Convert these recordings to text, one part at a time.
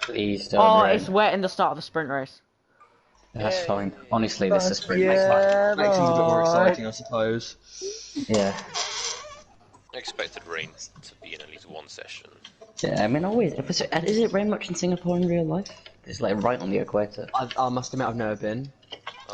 Please don't Oh, rain. it's wet in the start of a sprint race. That's fine. Honestly, this is sprint race. Yeah, makes things a bit more exciting, I suppose. Yeah. I expected rain to be in at least one session. Yeah, I mean, always. Is it rain much in Singapore in real life? It's like right on the equator. I must admit I've never been.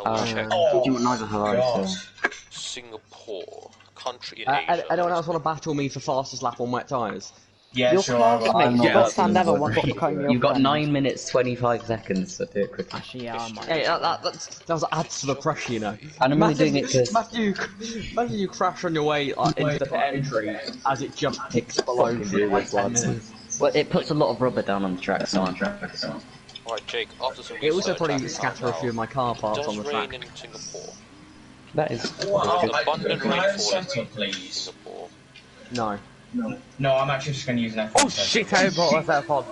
I will check. Neither have I, so. Singapore, country in Asia. Anyone else want to battle me for fastest lap on wet tyres? Yeah, Your sure. classmate, I'm the not best batting fan ever, them, wants but to cut me off. You've got 9 minutes 25 seconds, so do it quickly. Actually, yeah, I might. Hey, that was adds to the pressure, you know. And I'm only doing it because... Imagine you crash on your way into the pit entry as it just ticks below for like 10 minutes. Well, it puts a lot of rubber down on the track, so on. Alright, Jake, after some It also research, probably I found scatter a out, few of my car parts on the does track. rain in Singapore? That is... Abundant Can I have a rainfall in setup, please? Singapore. No. No, I'm actually just going to use an F1 Oh shit, I bought us that pod.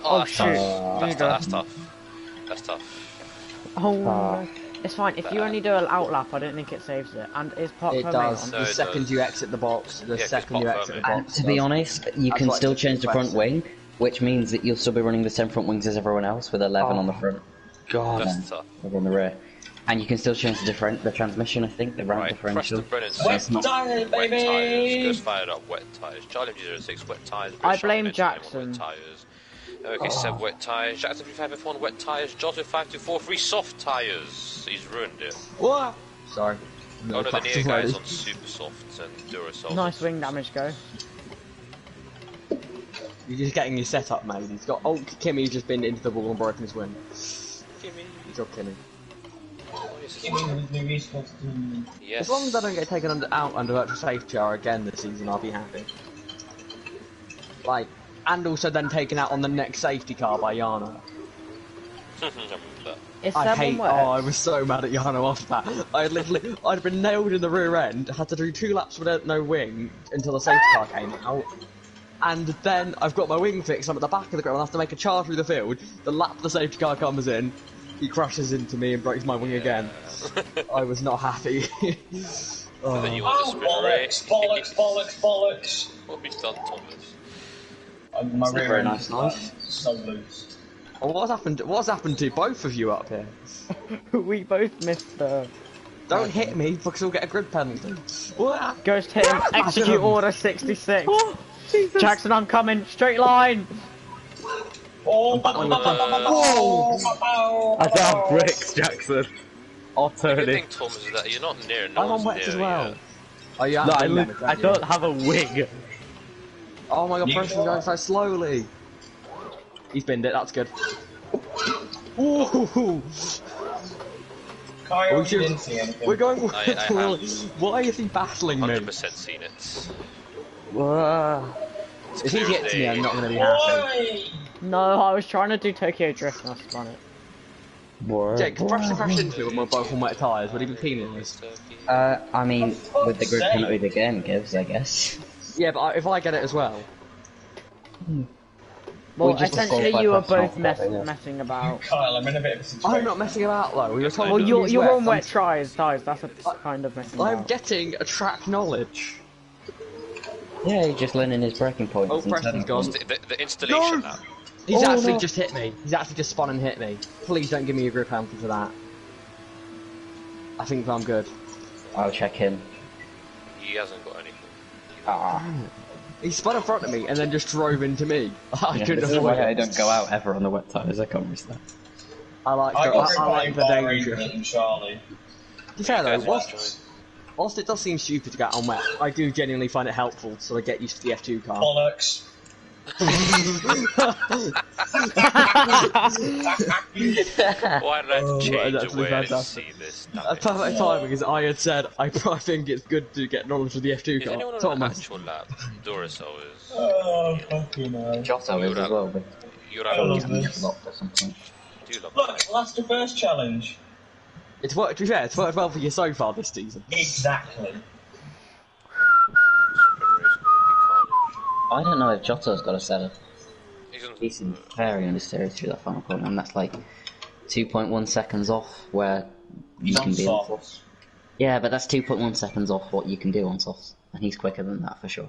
Oh, that's shoot. tough. That's tough. That's tough. Oh, no. It's fine. If you only do an outlap, I don't think it saves it. And is park It permit does. on? No, The it second does. you exit the box, the Yeah, 'cause second you park exit the permit. box. To be honest, you That's can why still it's change the front requested. wing, which means that you'll still be running the same front wings as everyone else with 11 on the front. God. That's tough. Over on the rear. And you can still change the transmission, I think, the ramp Right, differential. Preston Brennan's Wet says tyres, wet baby! tyres. Goes fired up, wet tyres. Charlie 06, wet tyres. I British blame Airways, Jackson. Wet tyres. Okay, Seb, wet tyres. Jackson 35F1, wet tyres. Joss with 5243, soft tyres. He's ruined it. What? Sorry. Oh no, the Practice near guy's already. on super softs and Duracell. Nice wing damage, go. You're just getting your setup made. He's got. Oh, Kimmy's just been into the wall and broken his wing. Gimme. Good job, Kimmy. Yes. As long as I don't get taken out under virtual safety jar again this season, I'll be happy. Like, and also then taken out on the next safety car by Yano. Is I 7 hate. wet? Oh, I was so mad at Yano after that. I'd been nailed in the rear end, had to do 2 laps without no wing until the safety car came out. And then I've got my wing fixed. I'm at the back of the ground. I have to make a charge through the field. The lap the safety car comes in, he crashes into me and breaks my wing again. I was not happy. And then you want to spin race. bollocks. What have you done, Thomas? My rear very end nice, is nice. so loose. Oh, what's happened? What's happened to both of you up here? We both missed the... Don't hit me because we'll get a grid penalty. What? Ghost hit him. Execute order 66. Jackson, I'm coming. Straight line. Oh, Whoa! I got bricks, Jackson. The good Utterly. thing, Thomas, is that you're not near. No I'm on one's wet near as well. you. Oh, you No, haven't I, been damaged, I have you? don't have a wing. Oh my god, You Preston's are. going so slowly. He's binned it, that's good. Ooh! Kyle, Oh, you shoot. didn't see anything. We're going I have. Why is he battling me? 100% seen it. If he gets me, I'm not going to be happy. Why? No, I was trying to do Tokyo Drift and I spun it. What? Jake, if Preston crashed into me when we're both on wet tyres, would he be penalised? I mean, with the grid penalty the game gives, I guess. Yeah, but if I get it as well. Well, just essentially disqualified you were personal both fault, yeah. messing about. Kyle, I'm in a bit of a situation. I'm not messing about though, we were told Well, to you're, use you're wet. on wet tyres, that's a kind of messing I'm about. getting a track knowledge. Yeah, he's just learning his breaking points. Oh, and Preston's turning gone. points. The installation No! lap. He's Oh, actually no. just hit me. He's actually just spun and hit me. Please don't give me a grip penalty for that. I think I'm good. I'll check him. He hasn't got anything. Ah. He spun in front of me and then just drove into me. I Yeah, couldn't this is avoid why I it. don't go out ever on the wet tyres, I can't risk that. I like I got I like the danger. than Charlie. To be fair though, Guys, whilst it does seem stupid to get on wet, I do genuinely find it helpful so I get used to the F2 car. Bollocks. Why did I have to change that's the way I fantastic. see this? At perfect timing because I had said I think it's good to get knowledge of the F2 Is anyone car. on an Thomas. actual lap? Duracell is. Oh, fucking hell. Giotto is as well, but You're I love out. this. locked at some point. Do you love Look, last to first challenge. It's worked. To be fair, it's worked well for you so far this season. Exactly. I don't know if Giotto's got a setup. Isn't He seems very understeered through that final corner, and that's like 2.1 seconds off where you He's can on be on soft. softs. Yeah, but that's 2.1 seconds off what you can do on softs, and he's quicker than that for sure.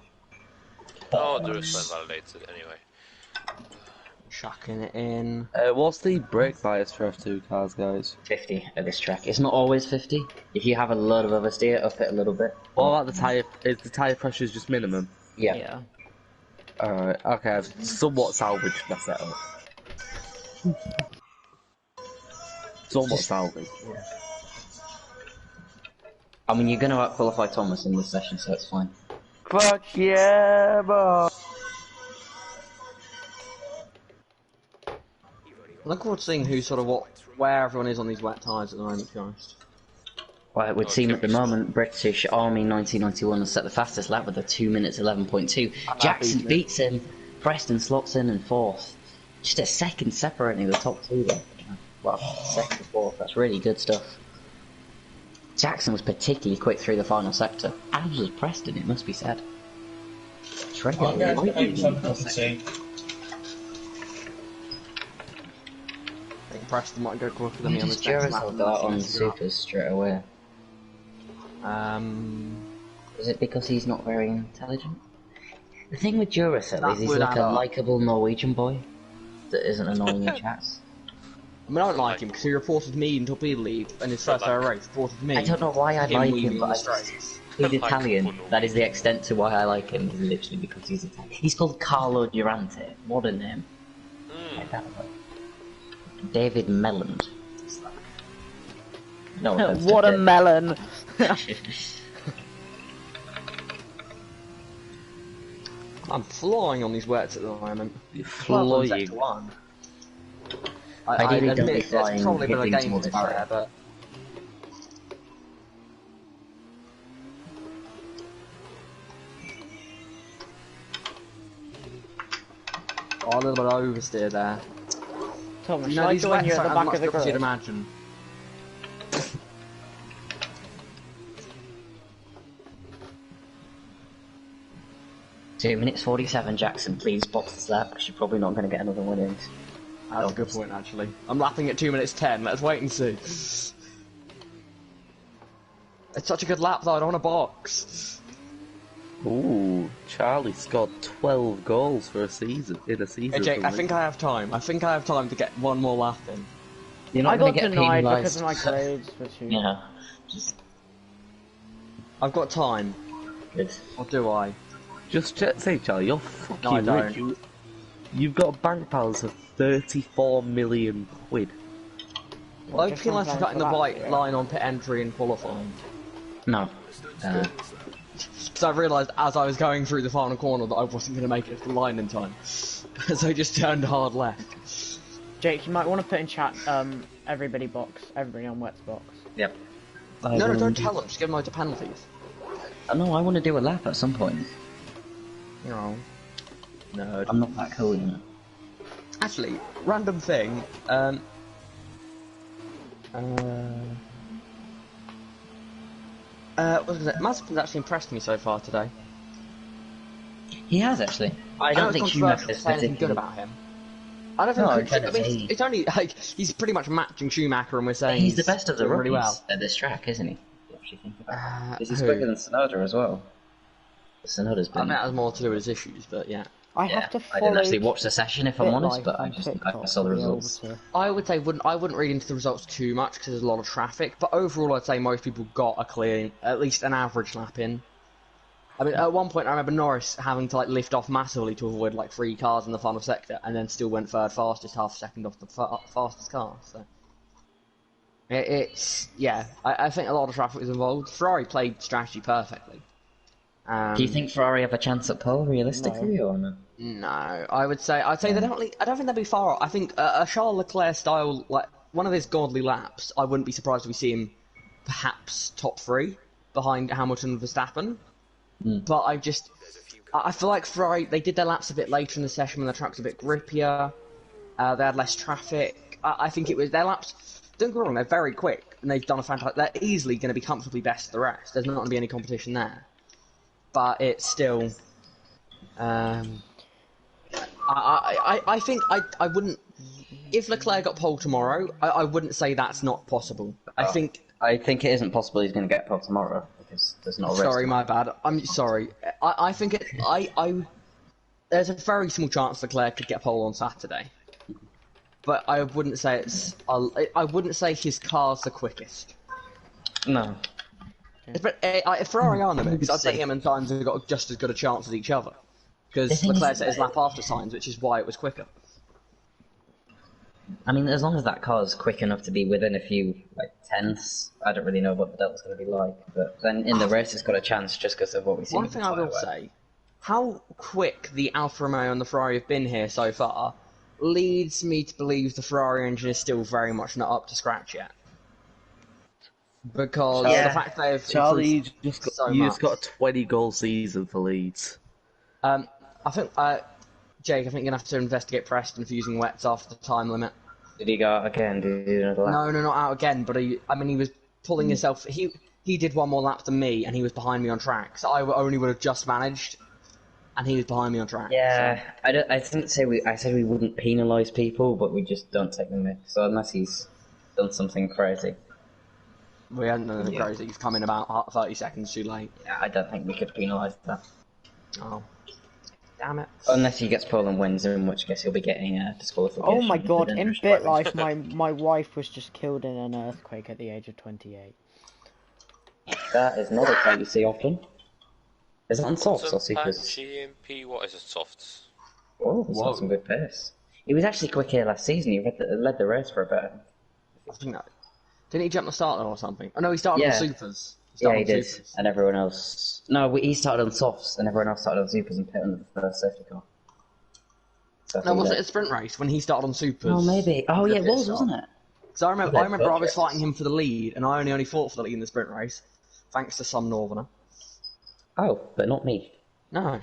Oh, Duracell invalidated anyway. Chucking it in. What's the brake bias for F2 cars, guys? 50 at this track. It's not always 50. If you have a lot of oversteer, up it a little bit. What about the tyre? Is the tyre pressure just minimum? Yeah. Yeah. Alright, okay, I've somewhat salvaged my setup. Somewhat salvaged. I mean, you're going to out-qualify Thomas in this session, so it's fine. Fuck yeah, boy! I look forward to seeing who sort of where everyone is on these wet tyres at the moment, to be honest. Well, it would seem at the moment British Army 1991 has set the fastest lap with a 2 minutes 11.2. Jackson beats him. Preston slots in 4th. Just a second separating the top two there. Well, second to 4th. That's really good stuff. Jackson was particularly quick through the final sector, as was Preston, it must be said. Trigger, I'm going to might take be some the second. property. I think Preston might go quicker than Why me on does this next lap. Duracell go out on supers straight away? Is it because he's not very intelligent? The thing with Duracell is he's would like add a up. likeable Norwegian boy that isn't annoying in chats. I mean, I don't like him because he reported me in Torpedo League and his first ever race. Reported me. I don't know why I like weaving him, but the I straights. just, he's Italian. That is the extent to why I like him, is literally because he's Italian. He's called Carlo Durante. What a name. Like that, like. David Melland. No offense to What a David. melon! I'm flying on these wets at the moment. You're Well, on flying. sector one. Ideally, don't admit be it's flying, probably been a hitting game towards to be fair, barrier. but oh, a little bit of oversteer there. Thomas, shall I join you at the back of the You'd grid? imagine. 2 minutes 47, Jackson. Please box this lap, because you're probably not going to get another win in. That's a good point, actually. I'm lapping at 2 minutes 10. Let's wait and see. It's such a good lap, though. I don't want to box. Ooh, Charlie scored 12 goals for a season, in a season. Hey, Jake, I think I have time. I think I have time to get one more lap in. You're not I going got to get denied penalised. because of my grades, which you... Yeah. Just I've got time. good. Or do I? Just say, Charlie, you're fucking No, I rich. don't. You've got a bank balance of 34 million quid. Well, I just feel like comes I'm down cutting to the that, right yeah. line on pit entry and qualifying. No. Because I realised as I was going through the final corner that I wasn't going to make it to the line in time. So I just turned hard left. Jake, you might want to put in chat, everybody box, everybody on wets box. Yep. No, don't tell them. Just give them loads of penalties. No, I want to do a lap at some point. No. No. I'm not that cool, you know. Actually, random thing. What was it? Mazepin's actually impressed me so far today. He has, actually. I don't think Schumacher is say anything good particularly... about him. I don't think. No, I I'm trying to mean, say- it's only like he's pretty much matching Schumacher, and we're saying He's the best of the doing rookies really well. at this track, isn't he? If you actually think about it. He's Who? quicker than Sonoda as well. Sonoda's I been... think that has more to do with his issues, but yeah. I yeah, have to I follow didn't actually watch the session, if I'm Pit honest, Life but I on just I TikTok saw the to be able results. to- I would say I wouldn't read into the results too much because there's a lot of traffic, but overall I'd say most people got a clear, at least an average lap in. I mean, at one point I remember Norris having to like lift off massively to avoid like 3 cars in the final sector, and then still went third fastest, half a second off the fastest car. So it's yeah, I think a lot of traffic was involved. Ferrari played strategy perfectly. Do you think Ferrari have a chance at pole, realistically, or no? No, I'd say they definitely. I don't think they'd be far off. I think a Charles Leclerc style, like one of his godly laps, I wouldn't be surprised if we see him perhaps top 3 behind Hamilton and Verstappen. But I feel like Ferrari, they did their laps a bit later in the session when the track's a bit grippier. They had less traffic. I think it was their laps. Don't get me wrong, they're very quick and they've done a fantastic. They're easily going to be comfortably best of the rest. There's not going to be any competition there. But it's still. I think I wouldn't. If Leclerc got pole tomorrow, I wouldn't say that's not possible. I think it isn't possible he's going to get pole tomorrow, because there's no race. Sorry, my bad. I'm sorry. I think there's a very small chance Leclerc could get pole on Saturday. but I wouldn't say it's. I wouldn't say his car's the quickest. No. But if Ferrari are in the mix, I'd say him and Sainz have got just as good a chance as each other. The Because thing Leclerc is- set his lap after Sainz, which is why it was quicker. I mean, as long as that car's quick enough to be within a few like tenths, I don't really know what the Delta's going to be like. But then in the race, it's got a chance just because of what we've seen. One with thing the I will tyre wear. say, how quick the Alfa Romeo and the Ferrari have been here so far leads me to believe the Ferrari engine is still very much not up to scratch yet. Because Yeah. the fact they've Charlie, improved you just so got a 20-goal season for Leeds. I think, Jake, I think you're going to have to investigate Preston for using wets after the time limit. Did he go out again? Did he do another lap? No, not out again, but he was pulling himself. He did one more lap than me, and he was behind me on track. So I only would have just managed, and he was behind me on track. Yeah, I didn't say I said we wouldn't penalise people, but we just don't take the mix. So unless he's done something crazy. We hadn't done anything Yeah. crazy. He's come in about 30 seconds too late. Yeah, I don't think we could penalise that. Oh. Damn it. Unless he gets pole and wins, in which case he'll be getting a disqualification. Oh my god, for in dangerous bit driving. life, my wife was just killed in an earthquake at the age of 28. That is not a sight you see often. Is it on softs or supers? GMP, what is it, softs? Oh, he's got some good pace. He was actually quick here last season. He led the race for a bit. I think that. Didn't he jump the start or something? Oh no, he started Yeah. on supers. Yeah, he did. Supers. And everyone else... No, he started on softs, and everyone else started on supers and pit under the first safety car. So I No, think was that- it a sprint race when he started on supers? Oh, maybe. Oh, yeah, it Pit was, stop. wasn't it? So I remember Yeah, I was purchase. fighting him for the lead, and I only fought for the lead in the sprint race, thanks to some northerner. Oh, but not me. No,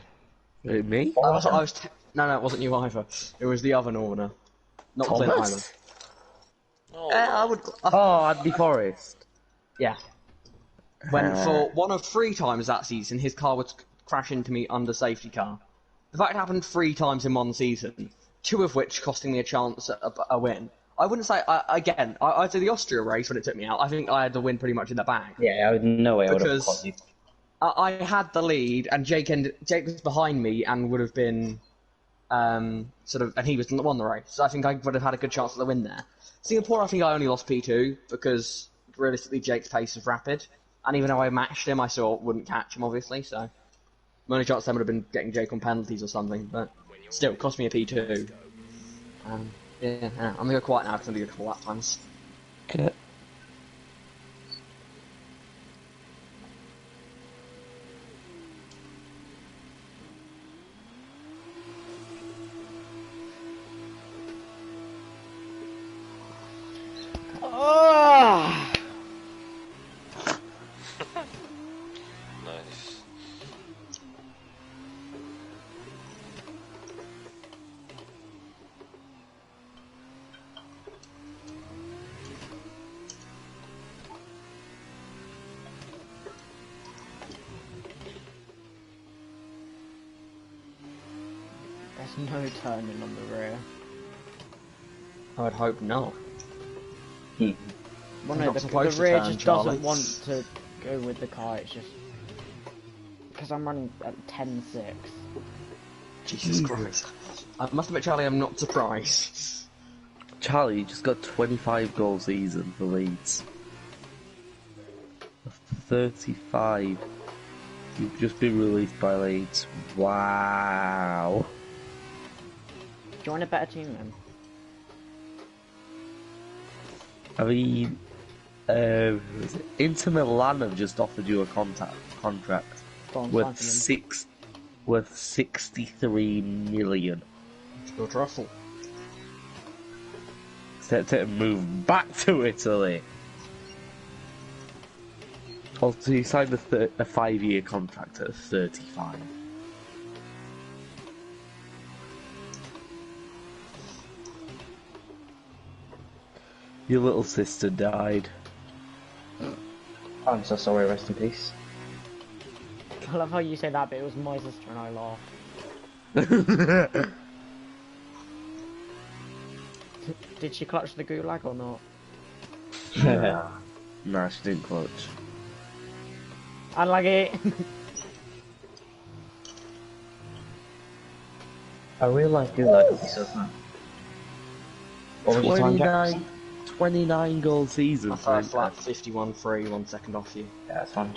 Me? no, it wasn't you either. It was the other northerner, not Clint either. Thomas? Oh, I would. Oh, Andy Forrest. Yeah. When for one of 3 times that season, his car would crash into me under safety car. The fact it happened 3 times in one season, 2 of which costing me a chance at a win. I wouldn't say I'd say the Austria race when it took me out. I think I had the win pretty much in the bag. Yeah, I would no way I would have Because- caught you. I had the lead, and Jake was behind me and would have been and he was won the race. So I think I would have had a good chance at the win there. Singapore, I think I only lost P2 because realistically Jake's pace was rapid, and even though I matched him, I still wouldn't catch him obviously. So my only chance then would have been getting Jake on penalties or something, but still it cost me a P2. Yeah, I'm gonna go quiet now because I'm gonna do a couple lap times. Okay. Oh! nice. There's no turning on the rear. I would hope not. Well, You're no, not the supposed to rear turn, just Charlie. doesn't want to go with the car, it's just... Because I'm running at 10.6. Jesus Christ. I must admit, Charlie, I'm not surprised. Charlie, you just got 25-goal season for Leeds. 35. You've just been released by Leeds. Wow. Join a better team then. I mean, Inter Milan have just offered you a contract Go on, worth sign for them. worth 63 million. Your truffle. Set to move back to Italy. Also, he signed a 5-year contract at 35. Your little sister died. I'm so sorry, rest in peace. I love how you say that, but it was my sister and I laughed. Did she clutch the gulag or not? Nah, she didn't clutch. Unlucky! A real life gulag would be so fun. What was your time, Jack? 29 goal season. My first lap, 51.3, 1 second off you. Yeah, that's fine.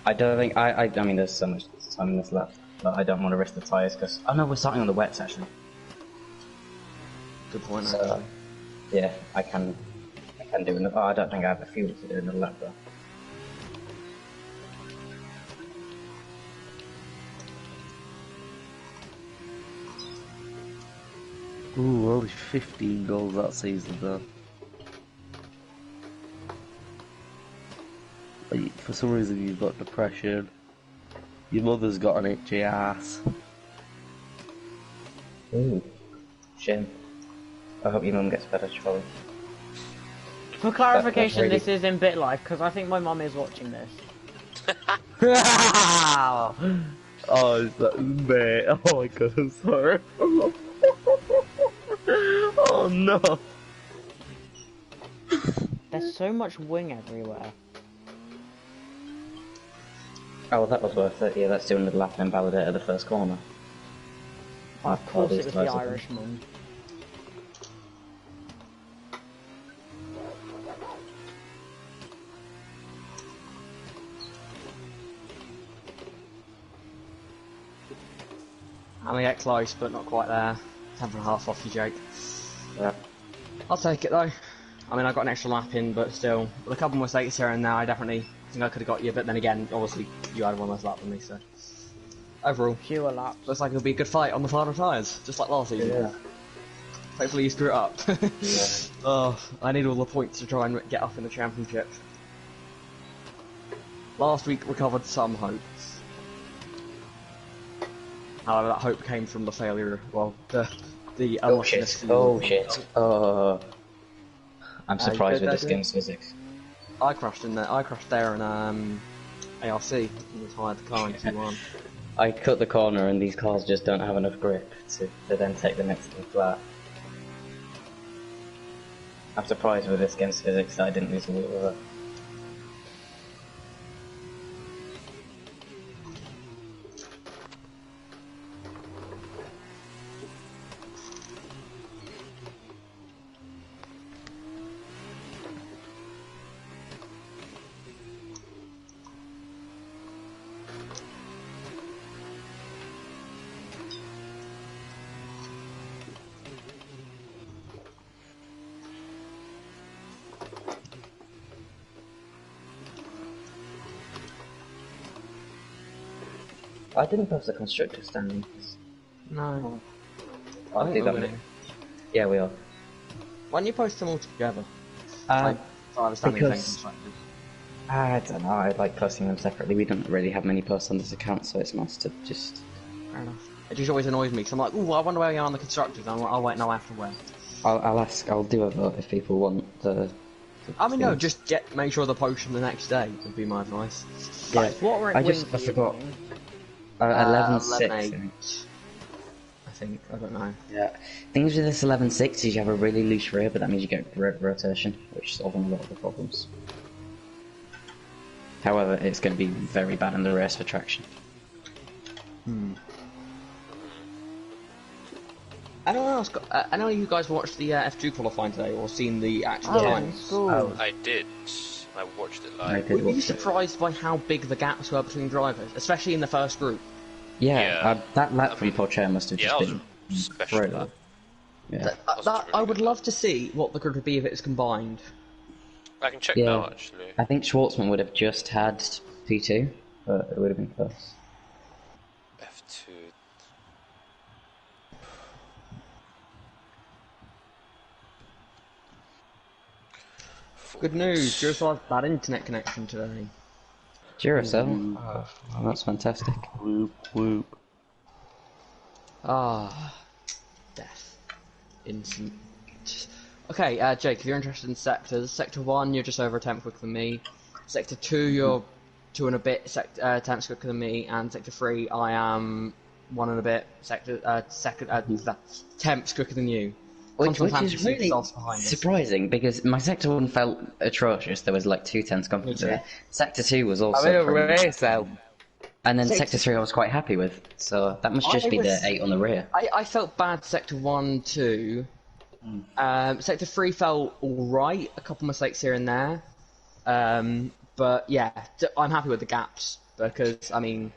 I don't think I mean, there's so much time in this lap, but I don't want to risk the tyres because no, we're starting on the wets actually. Good point, So, actually. yeah, I can do another. I don't think I have the fuel to do another lap though. Ooh, only 15 goals that season though. Like, for some reason you've got depression. Your mother's got an itchy ass. Ooh, shame. I hope your mum gets better, Charlie. For clarification, really- this is in bit life because I think my mum is watching this. Oh, is that mate? Oh my god, I'm sorry. Oh no. There's so much wing everywhere. Oh, well, that was worth it. Yeah, let's do another lap and validate at the first corner. Of course these it was guys the are done. Irish mum. I'm gonna get close, but not quite there. 10.5 off you, Jake. Yeah. I'll take it though. I mean, I got an extra lap in, but still, with a couple more mistakes here and there, I definitely think I could have got you. But then again, obviously, you had one less lap than me, so overall, Fewer laps. looks like it'll be a good fight on the final tyres, just like last season. Yeah. Hopefully, you screw it up. Yeah. Oh, I need all the points to try and get up in the championship. Last week recovered some hopes. However, that hope came from the failure. Well, the Oh unluckiness. shit. Oh shit. Oh. I'm surprised good with this idea. game's physics. I crashed in there. I crashed there in ARC and retired the car in Q1. I cut the corner and these cars just don't have enough grip to then take the next thing flat. I'm surprised with this game's physics that I didn't lose the wheel with it. I didn't post the constructor standings. No. I'll do that. winning. Yeah, we are. Why don't you post them all together? Uh, So I was standing because- things constructed. I don't know, I like posting them separately. We don't really have many posts on this account, so it's nice to just... Fair enough. It just always annoys me because I'm like, ooh, I wonder where you are on the constructors. And I'm like, oh wait, no, I have to win. I'll do a vote if people want the... I mean, no, just make sure they're posted the next day would be my advice. Yeah, What were I forgot. 11-6, I 11-8. think. I think, I don't know. Yeah. Things with this 11-6 is you have a really loose rear, but that means you get rotation, which is solving a lot of the problems. However, it's going to be very bad in the race for traction. I don't know. I know you guys watched the F2 qualifying today, or seen the actual Oh, in times. school. Oh. I did. I watched it I live. did Were you watch it. surprised by how big the gaps were between drivers, especially in the first group? Yeah, Yeah. that lap from Porsche must have Yeah, just that was been special. incredible. Yeah. That's really I would good. love to see what the group would be if it was combined. I can check Yeah. now, actually. I think Schwartzman would have just had P2, but it would have been close. F2. Good news, Duracell has bad internet connection today. Duracell? Oh, that's fantastic. Whoop, whoop. Ah, death. Instant. Okay, Jake, if you're interested in sectors, Sector 1, you're just over a tenth quicker than me. Sector 2, you're 2 and a bit tenths quicker than me. And Sector 3, I am 1 and a bit tenths quicker than you. Which Constant is fantasy really results behind this. surprising, because my Sector 1 felt atrocious. There was like 2 tenths confidence Me in too. it. Sector 2 was I'm also in a pretty- race, Al. And then Sector- Sector 3 I was quite happy with, so that must just I be the was- 8 on the rear. I felt bad Sector 1, 2, Sector 3 felt alright, a couple mistakes here and there. But yeah, I'm happy with the gaps because, I mean,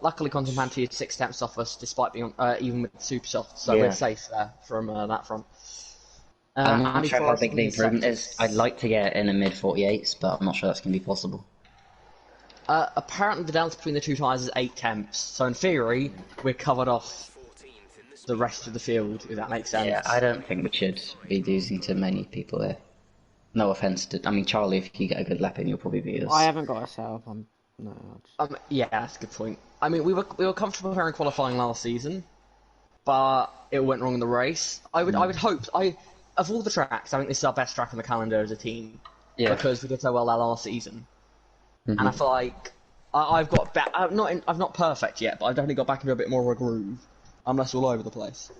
luckily Contempanti is 6 steps off us despite being even with super soft, so we're safe there from that front. I'm not sure how big the improvement is. I'd like to get in a mid 48s, but I'm not sure that's going to be possible. Apparently the delta between the two tyres is 8 temps, so in theory we're covered off the rest of the field, if that makes sense. Yeah, I don't think we should be losing to many people here. No offense to, I mean, Charlie, if you get a good lap in, you'll probably beat us. I haven't got a setup. Yeah, that's a good point. I mean, we were comfortable here in qualifying last season, but it went wrong in the race. I would hope of all the tracks, I think this is our best track on the calendar as a team, because we did so well that last season. And I feel like I've got back. I'm not perfect yet, but I've definitely got back into a bit more of a groove. I'm less all over the place.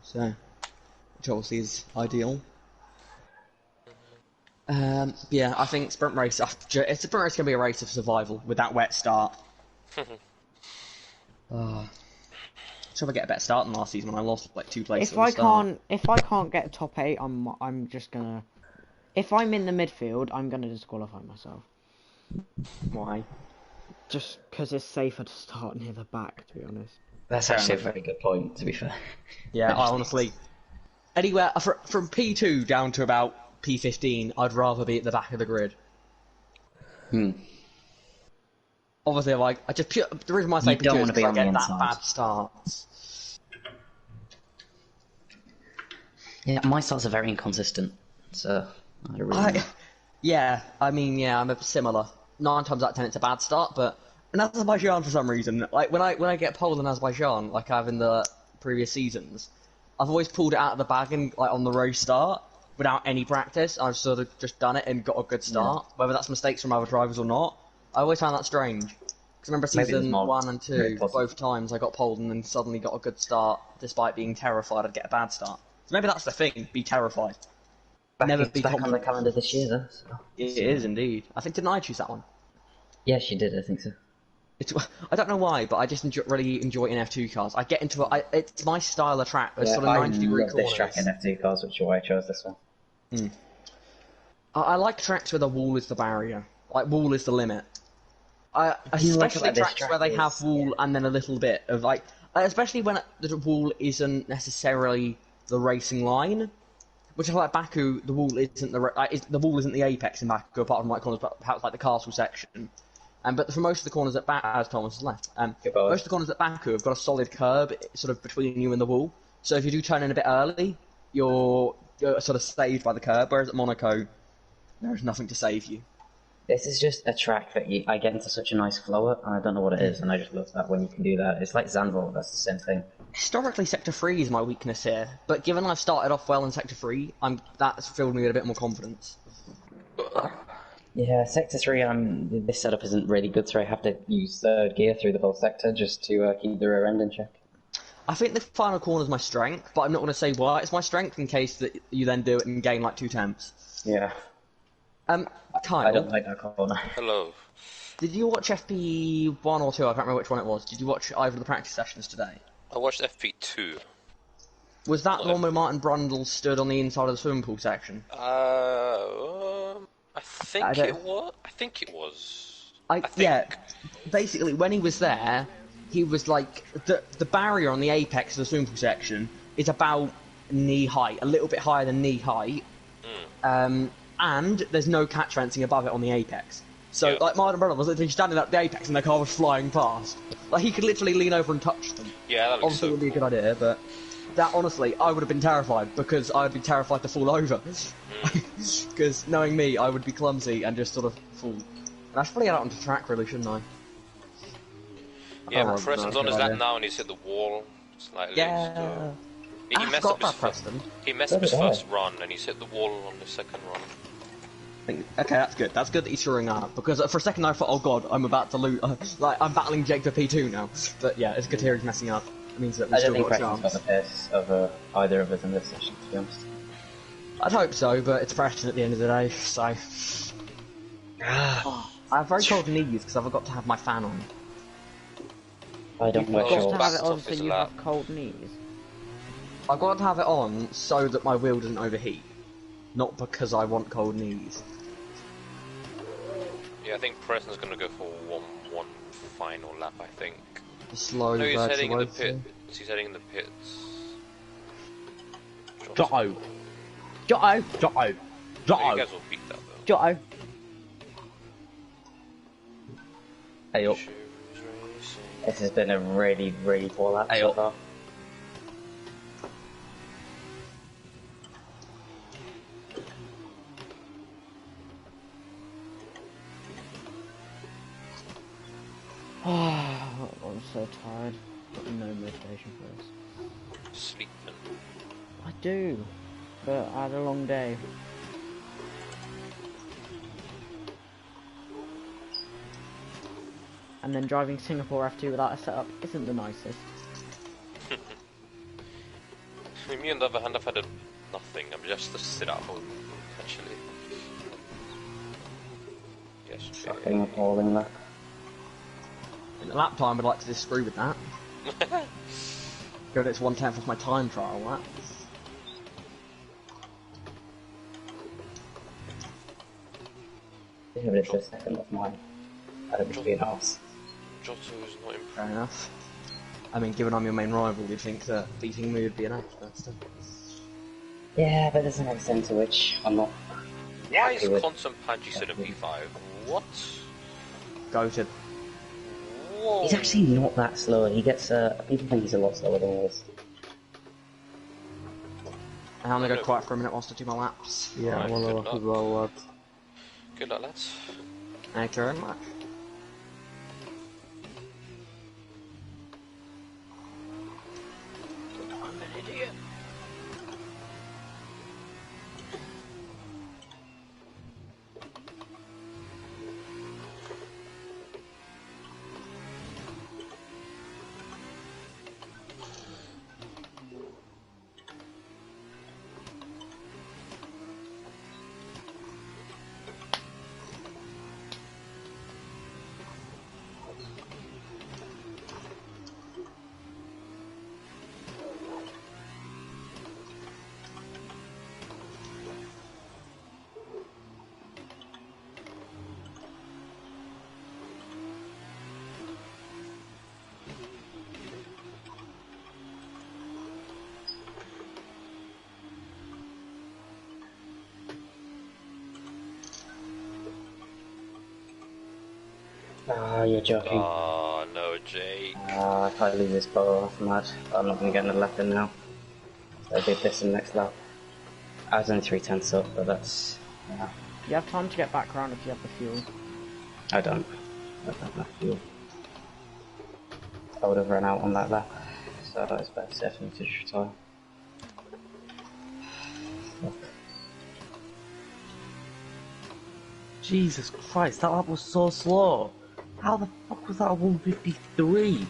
So, which obviously is ideal. Yeah, I think sprint race. Sprint race going to be a race of survival with that wet start. Should I get a better start than last season when I lost like 2 places? If I can't get top 8, I'm just gonna. If I'm in the midfield, I'm gonna disqualify myself. Why? Just because it's safer to start near the back, to be honest. That's actually a very good point, to be fair. Yeah, I honestly, anywhere from P2 down to about P15, I'd rather be at the back of the grid. Obviously, the reason why I say P2 is because I get that bad starts. Yeah, my starts are very inconsistent, so I don't really know. I'm a bit similar. 9 times out of 10 it's a bad start, but in Azerbaijan for some reason, like when I get pole in Azerbaijan, like I have in the previous seasons, I've always pulled it out of the bag and like on the race start without any practice. I've sort of just done it and got a good start, whether that's mistakes from other drivers or not. I always found that strange. Because I remember season 1 and 2, both times I got poled and then suddenly got a good start, despite being terrified I'd get a bad start. So maybe that's the thing, be terrified. Never be back on the calendar this year, though. So. It is indeed. I think, didn't I choose that one? Yes, you did, I think so. I don't know why, but I just really enjoy in F2 cars. I get into it, it's my style of track. It's sort of 90-degree corners. This track in F2 cars, which is why I chose this one. I like tracks where the wall is the barrier. Like, wall is the limit. Especially tracks where they have wall and then a little bit of like, especially when the wall isn't necessarily the racing line, which is like Baku. The wall isn't the wall isn't the apex in Baku, apart from like corners, but perhaps like the castle section. But for most of the corners at Baku, as Thomas has left, most of the corners at Baku have got a solid curb sort of between you and the wall. So if you do turn in a bit early, you're sort of saved by the curb. Whereas at Monaco, there is nothing to save you. This is just a track that I get into such a nice flow at, and I don't know what it is, and I just love that when you can do that. It's like Zandvoort, that's the same thing. Historically, Sector 3 is my weakness here, but given I've started off well in Sector 3, that's filled me with a bit more confidence. Yeah, Sector 3, this setup isn't really good, so I have to use third gear through the whole sector just to keep the rear end in check. I think the final corner is my strength, but I'm not going to say why it's my strength in case that you then do it and gain like 2 temps. Yeah. Kyle, I don't like that corner. Hello. Did you watch FP1 or 2? I can't remember which one it was. Did you watch either of the practice sessions today? I watched FP2. Was that the one where Martin Brundle stood on the inside of the swimming pool section? I think it was. I think. Yeah, basically when he was there, he was like, the barrier on the apex of the swimming pool section is about knee height, a little bit higher than knee height. And there's no catch fencing above it on the apex. So, like, Martin Brundle was literally standing at the apex and the car was flying past. Like, he could literally lean over and touch them. Yeah, that looks obviously so would be a good idea, but that, honestly, I would have been terrified, because I would be terrified to fall over. Because, knowing me, I would be clumsy and just sort of fall. And I should probably get out onto track, really, shouldn't I? Yeah, Preston's on his lap now and he's hit the wall slightly. Yeah. So he messed up his first run and he's hit the wall on the second run. Okay, that's good. That's good that he's showing up, because for a second I thought, oh god, I'm about to lose. Like, I'm battling Jake for P2 now. But yeah, it's good to hear he's messing up. It means that we've still got a chance. I don't think Preston's got the pace of either of us in this session, to be honest. I'd hope so, but it's Preston at the end of the day, so... I have very cold knees because I've got to have my fan on. I don't wear You've shorts. got to have it on so you have cold knees. I've got to have it on so that my wheel doesn't overheat, not because I want cold knees. Yeah, I think Preston's gonna go for one final lap. I think. The slow No, he's heading in the virtuoso. pits. He's heading in the pits. Jotto! Jotto! Jotto! You Jotto! guys will beat that though. Jotto! Hey up. Shoes racing. This has been a really, really poor lap Hey, so up. far. I'm so tired. Got no motivation for this. Sleeping. I do, but I had a long day. And then driving Singapore F2 without a setup isn't the nicest. Me on the other hand, I've had nothing. I'm just to sit at home, actually. Yes. Fucking appalling lap. In the lap time, I'd like to disagree with that. Good, it's 1/10 of my time trial lap. Yeah, but it's a second of mine. I don't be an arse. Giotto's not impressed. Fair enough. I mean, given I'm your main rival, you'd think that beating me would be enough, but still. Yeah, but there's an extent to which I'm not. Why happy is with- Constant Panji still in P5? What? Goated. Whoa. He's actually not that slow. He gets. People think he's a lot slower than he is. I'm gonna go quiet for a minute whilst I do my laps. Yeah, Right, I'm on the good look luck. as well, lads. Good luck, lads. Thank you very much. Ah, you're joking. Oh, no, Jake. If I lose this ball off mad, I'm not going to get another lap in now. So I did this in the next lap. I was only 3/10 up, but that's. Yeah, You have time to get back around if you have the fuel. I don't. I don't have fuel. I would have run out on that lap, so it's better safe than to just retire. Fuck. Jesus Christ, that lap was so slow. How the fuck was that a 153?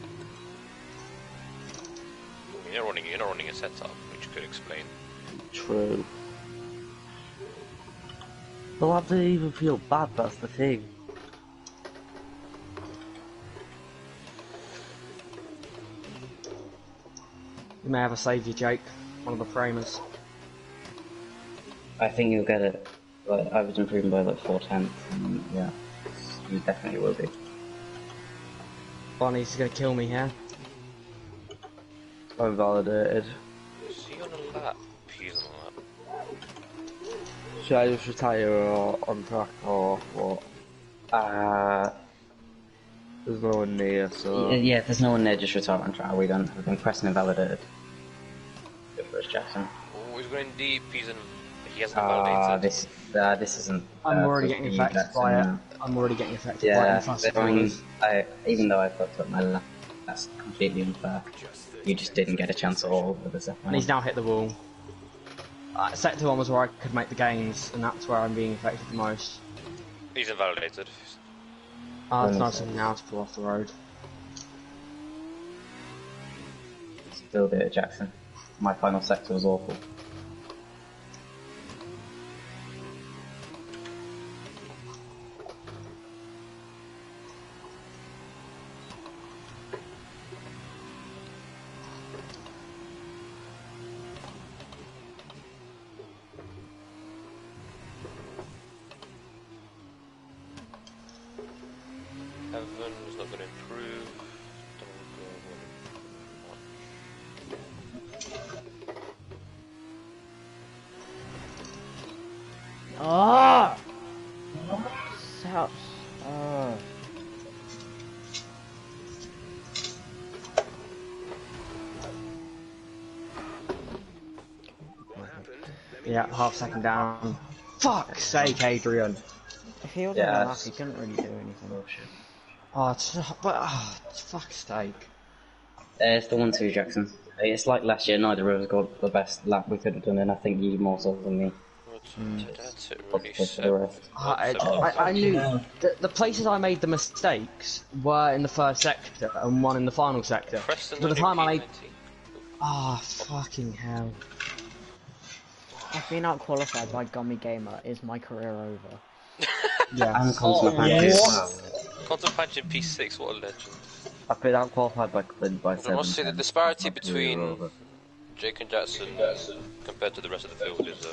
You're not running a setup, which could explain. True. The lap didn't even feel bad, that's the thing. You may have a saviour, Jake. One of the framers. I think you'll get it. Like, I was improving by like 4/10, and yeah, you definitely will be. Bonnie's gonna kill me here. Unvalidated. Is he on a lap? He's on a lap. Should I just retire or on track or what? There's no one near, so... Yeah, if there's no one there, just retire on trial. We don't. We've been pressing invalidated. Good for us, Jackson. Oh, he's going deep. He hasn't validated. This isn't. I'm already for getting you, affected Jackson, by it. no. I'm already getting affected by it. Yeah, in fast I mean, forwards. even though I fucked up my lap, that's completely unfair. You just didn't get a chance at all with the second And he's one. now hit the wall. Sector 1 was where I could make the gains, and that's where I'm being affected the most. He's invalidated. It's nice of me now to pull off the road. Still did it, Jackson. My final sector was awful. Evan is not going to improve. Ah! South. Yeah, half second down. Fuck's sake, Adrian. If he wasn't going off, he couldn't really do anything. Fuck's sake. It's the 1-2, Jackson. It's like last year, neither of us got the best lap we could have done, and I think you more so than me. That's it, For really. the rest. I knew the places I made the mistakes were in the first sector and one in the final sector. By the time I made... fucking hell. If being out qualified by Gummy Gamer is my career over. Yeah. And Consummate Punch as well. Content Punch in P6, what a legend. I've been outqualified by Clint by 7. I must say the disparity between Jake and Jackson compared to the rest of the field is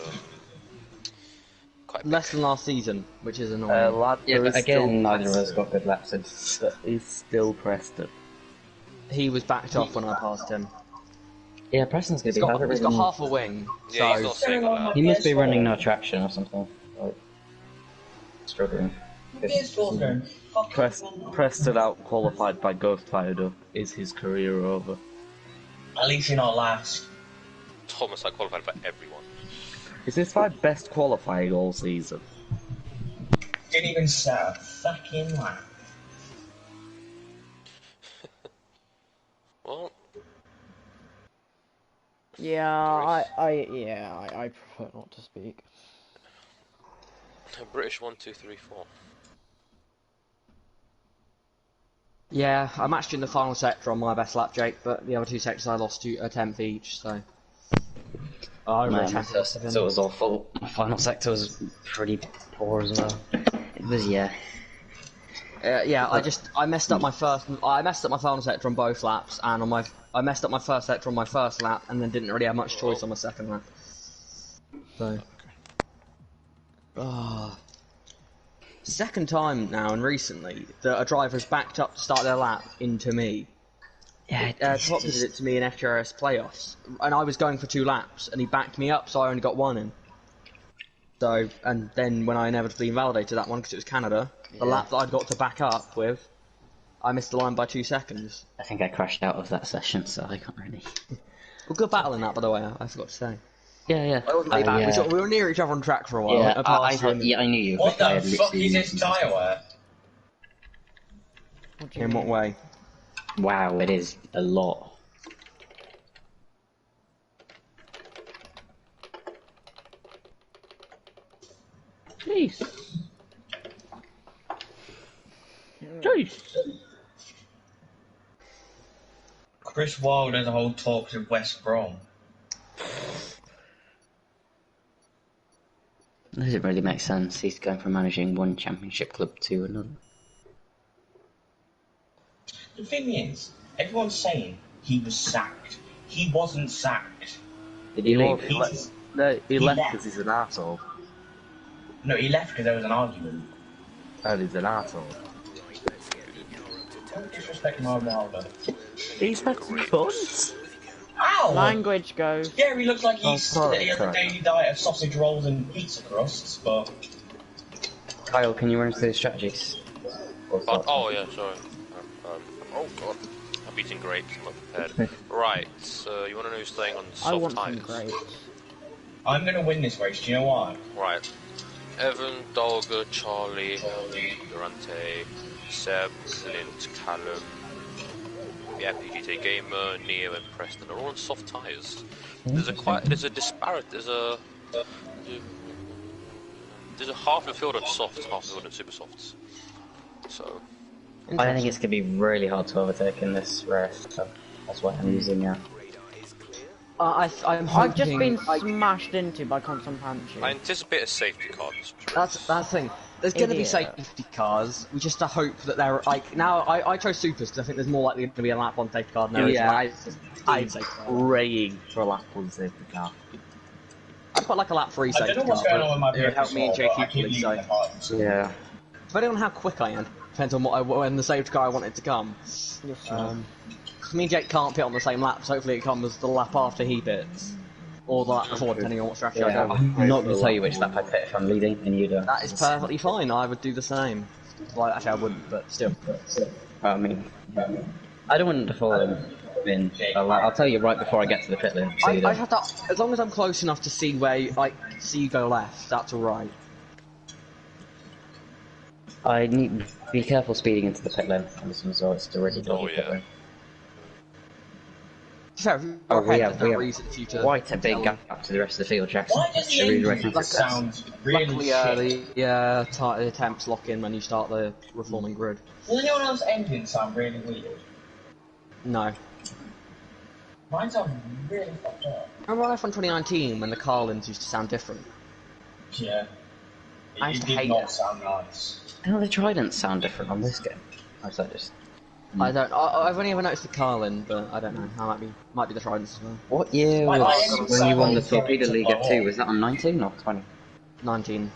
quite big. Less than last season, which is annoying. Lad, Yeah, but again, still neither of us got good laps. He's still Preston. He was backed off when I passed him. Yeah, Preston's gonna be He's got half a wing, Yeah, he's so... not saying that. He must be running no traction or something. Like, struggling. Preston outqualified by Ghost Fired Up. Is his career over? At least you're not last. Thomas I qualified by everyone. Is this my best qualifying all season? Didn't even set a fucking lap. Well, Yeah, I prefer not to speak. British 1, 2, 3, 4. Yeah, I matched you in the final sector on my best lap, Jake, but the other two sectors I lost to a 10th each, so... I Man, really so it was awful. My final sector was pretty poor as well. It was, yeah. Yeah, I messed up my final sector on both laps, and I messed up my first sector on my first lap, and then didn't really have much choice on my second lap. So... Second time now, and recently, that a driver's backed up to start their lap into me. Yeah, Top did it to me in FTRS playoffs, and I was going for 2 laps, and he backed me up, so I only got 1 in. So, and then when I inevitably invalidated that one because it was Canada, the lap that I'd got to back up with, I missed the line by 2 seconds. I think I crashed out of that session, so I can't really... Well, good battle in that, by the way, I forgot to say. Yeah, yeah. I wasn't really bad. We were near each other on track for a while. Yeah, I knew you. What I the had fuck literally is this tyre wear? In what way? Wow, it is a lot. Jeez. Jeez. Chris Wilde has a whole talk with West Brom. Does it really make sense? He's going from managing one championship club to another. The thing is, everyone's saying he was sacked. He wasn't sacked. Did he leave? He left because he's an arsehole. No, he left because there was an argument. And he's an arsehole. Don't disrespect my Wilder. He's had cunts. Ow! Language goes. Yeah, he looks like he has a sorry. daily diet of sausage rolls and pizza crusts, but... Kyle, can you run through the strategies? Oh yeah, sorry. Oh god, I'm eating grapes, I'm not prepared. Right, so you want to know who's staying on I soft want tyres? some grapes. I'm gonna win this race, do you know why? Right. Evan, Dolga, Charlie, Durante, Seb, Clint, Callum, yeah, PGT Gamer, Neo, and Preston are all on soft tyres. There's a half the field on soft, half the field on super softs. So I think it's going to be really hard to overtake in this race, so that's why I'm using I'm hoping... I've just been smashed into by Constant Panchi. I anticipate a safety car. That's the thing. There's going to be safety cars. We just hope that they're like now. I chose supers because I think there's more likely to be a lap 1 safety car. Than I'm praying for a lap 1 safety car. I'd put like a lap 3 I safety don't know what's car. going on with my It would help me and Jake I keep equally. So leaving the cards. Yeah. depending on how quick I am. Depends on when the safety car I want it to come. Yes, sir. Me and Jake can't pit on the same lap, so hopefully it comes the lap after he pits. Or the lap before, depending on what strategy I Yeah, go with. I'm not going to tell you which lap I pit if I'm leading and you don't. That is perfectly fine, I would do the same. Well, actually I wouldn't, but still. I mean, I don't want to fall in. I'll tell you right before I get to the pit lane. So I have to, as long as I'm close enough to see where, like, see you go left, that's alright. I need be careful speeding into the pit lane on this one as well. It's already dodgy pit lane. Fair, We have reason for you to quite a big gap to the rest of the field, Jackson. Why does the engine sound really shit? the temps lock in when you start the reforming grid. Does anyone else's engine sound really weird? No. Mine sound really fucked up. Remember F1 2019 when the Carlins used to sound different? Yeah. I It used to did hate not it. sound nice. How the Tridents sound different on this game? Or is that just... I've only ever noticed the Carlin, but I don't know. Might be the Tridents as well. What year My was engine when you won the sounds Torpedo like League F2? Was that on 19 or 20? 19.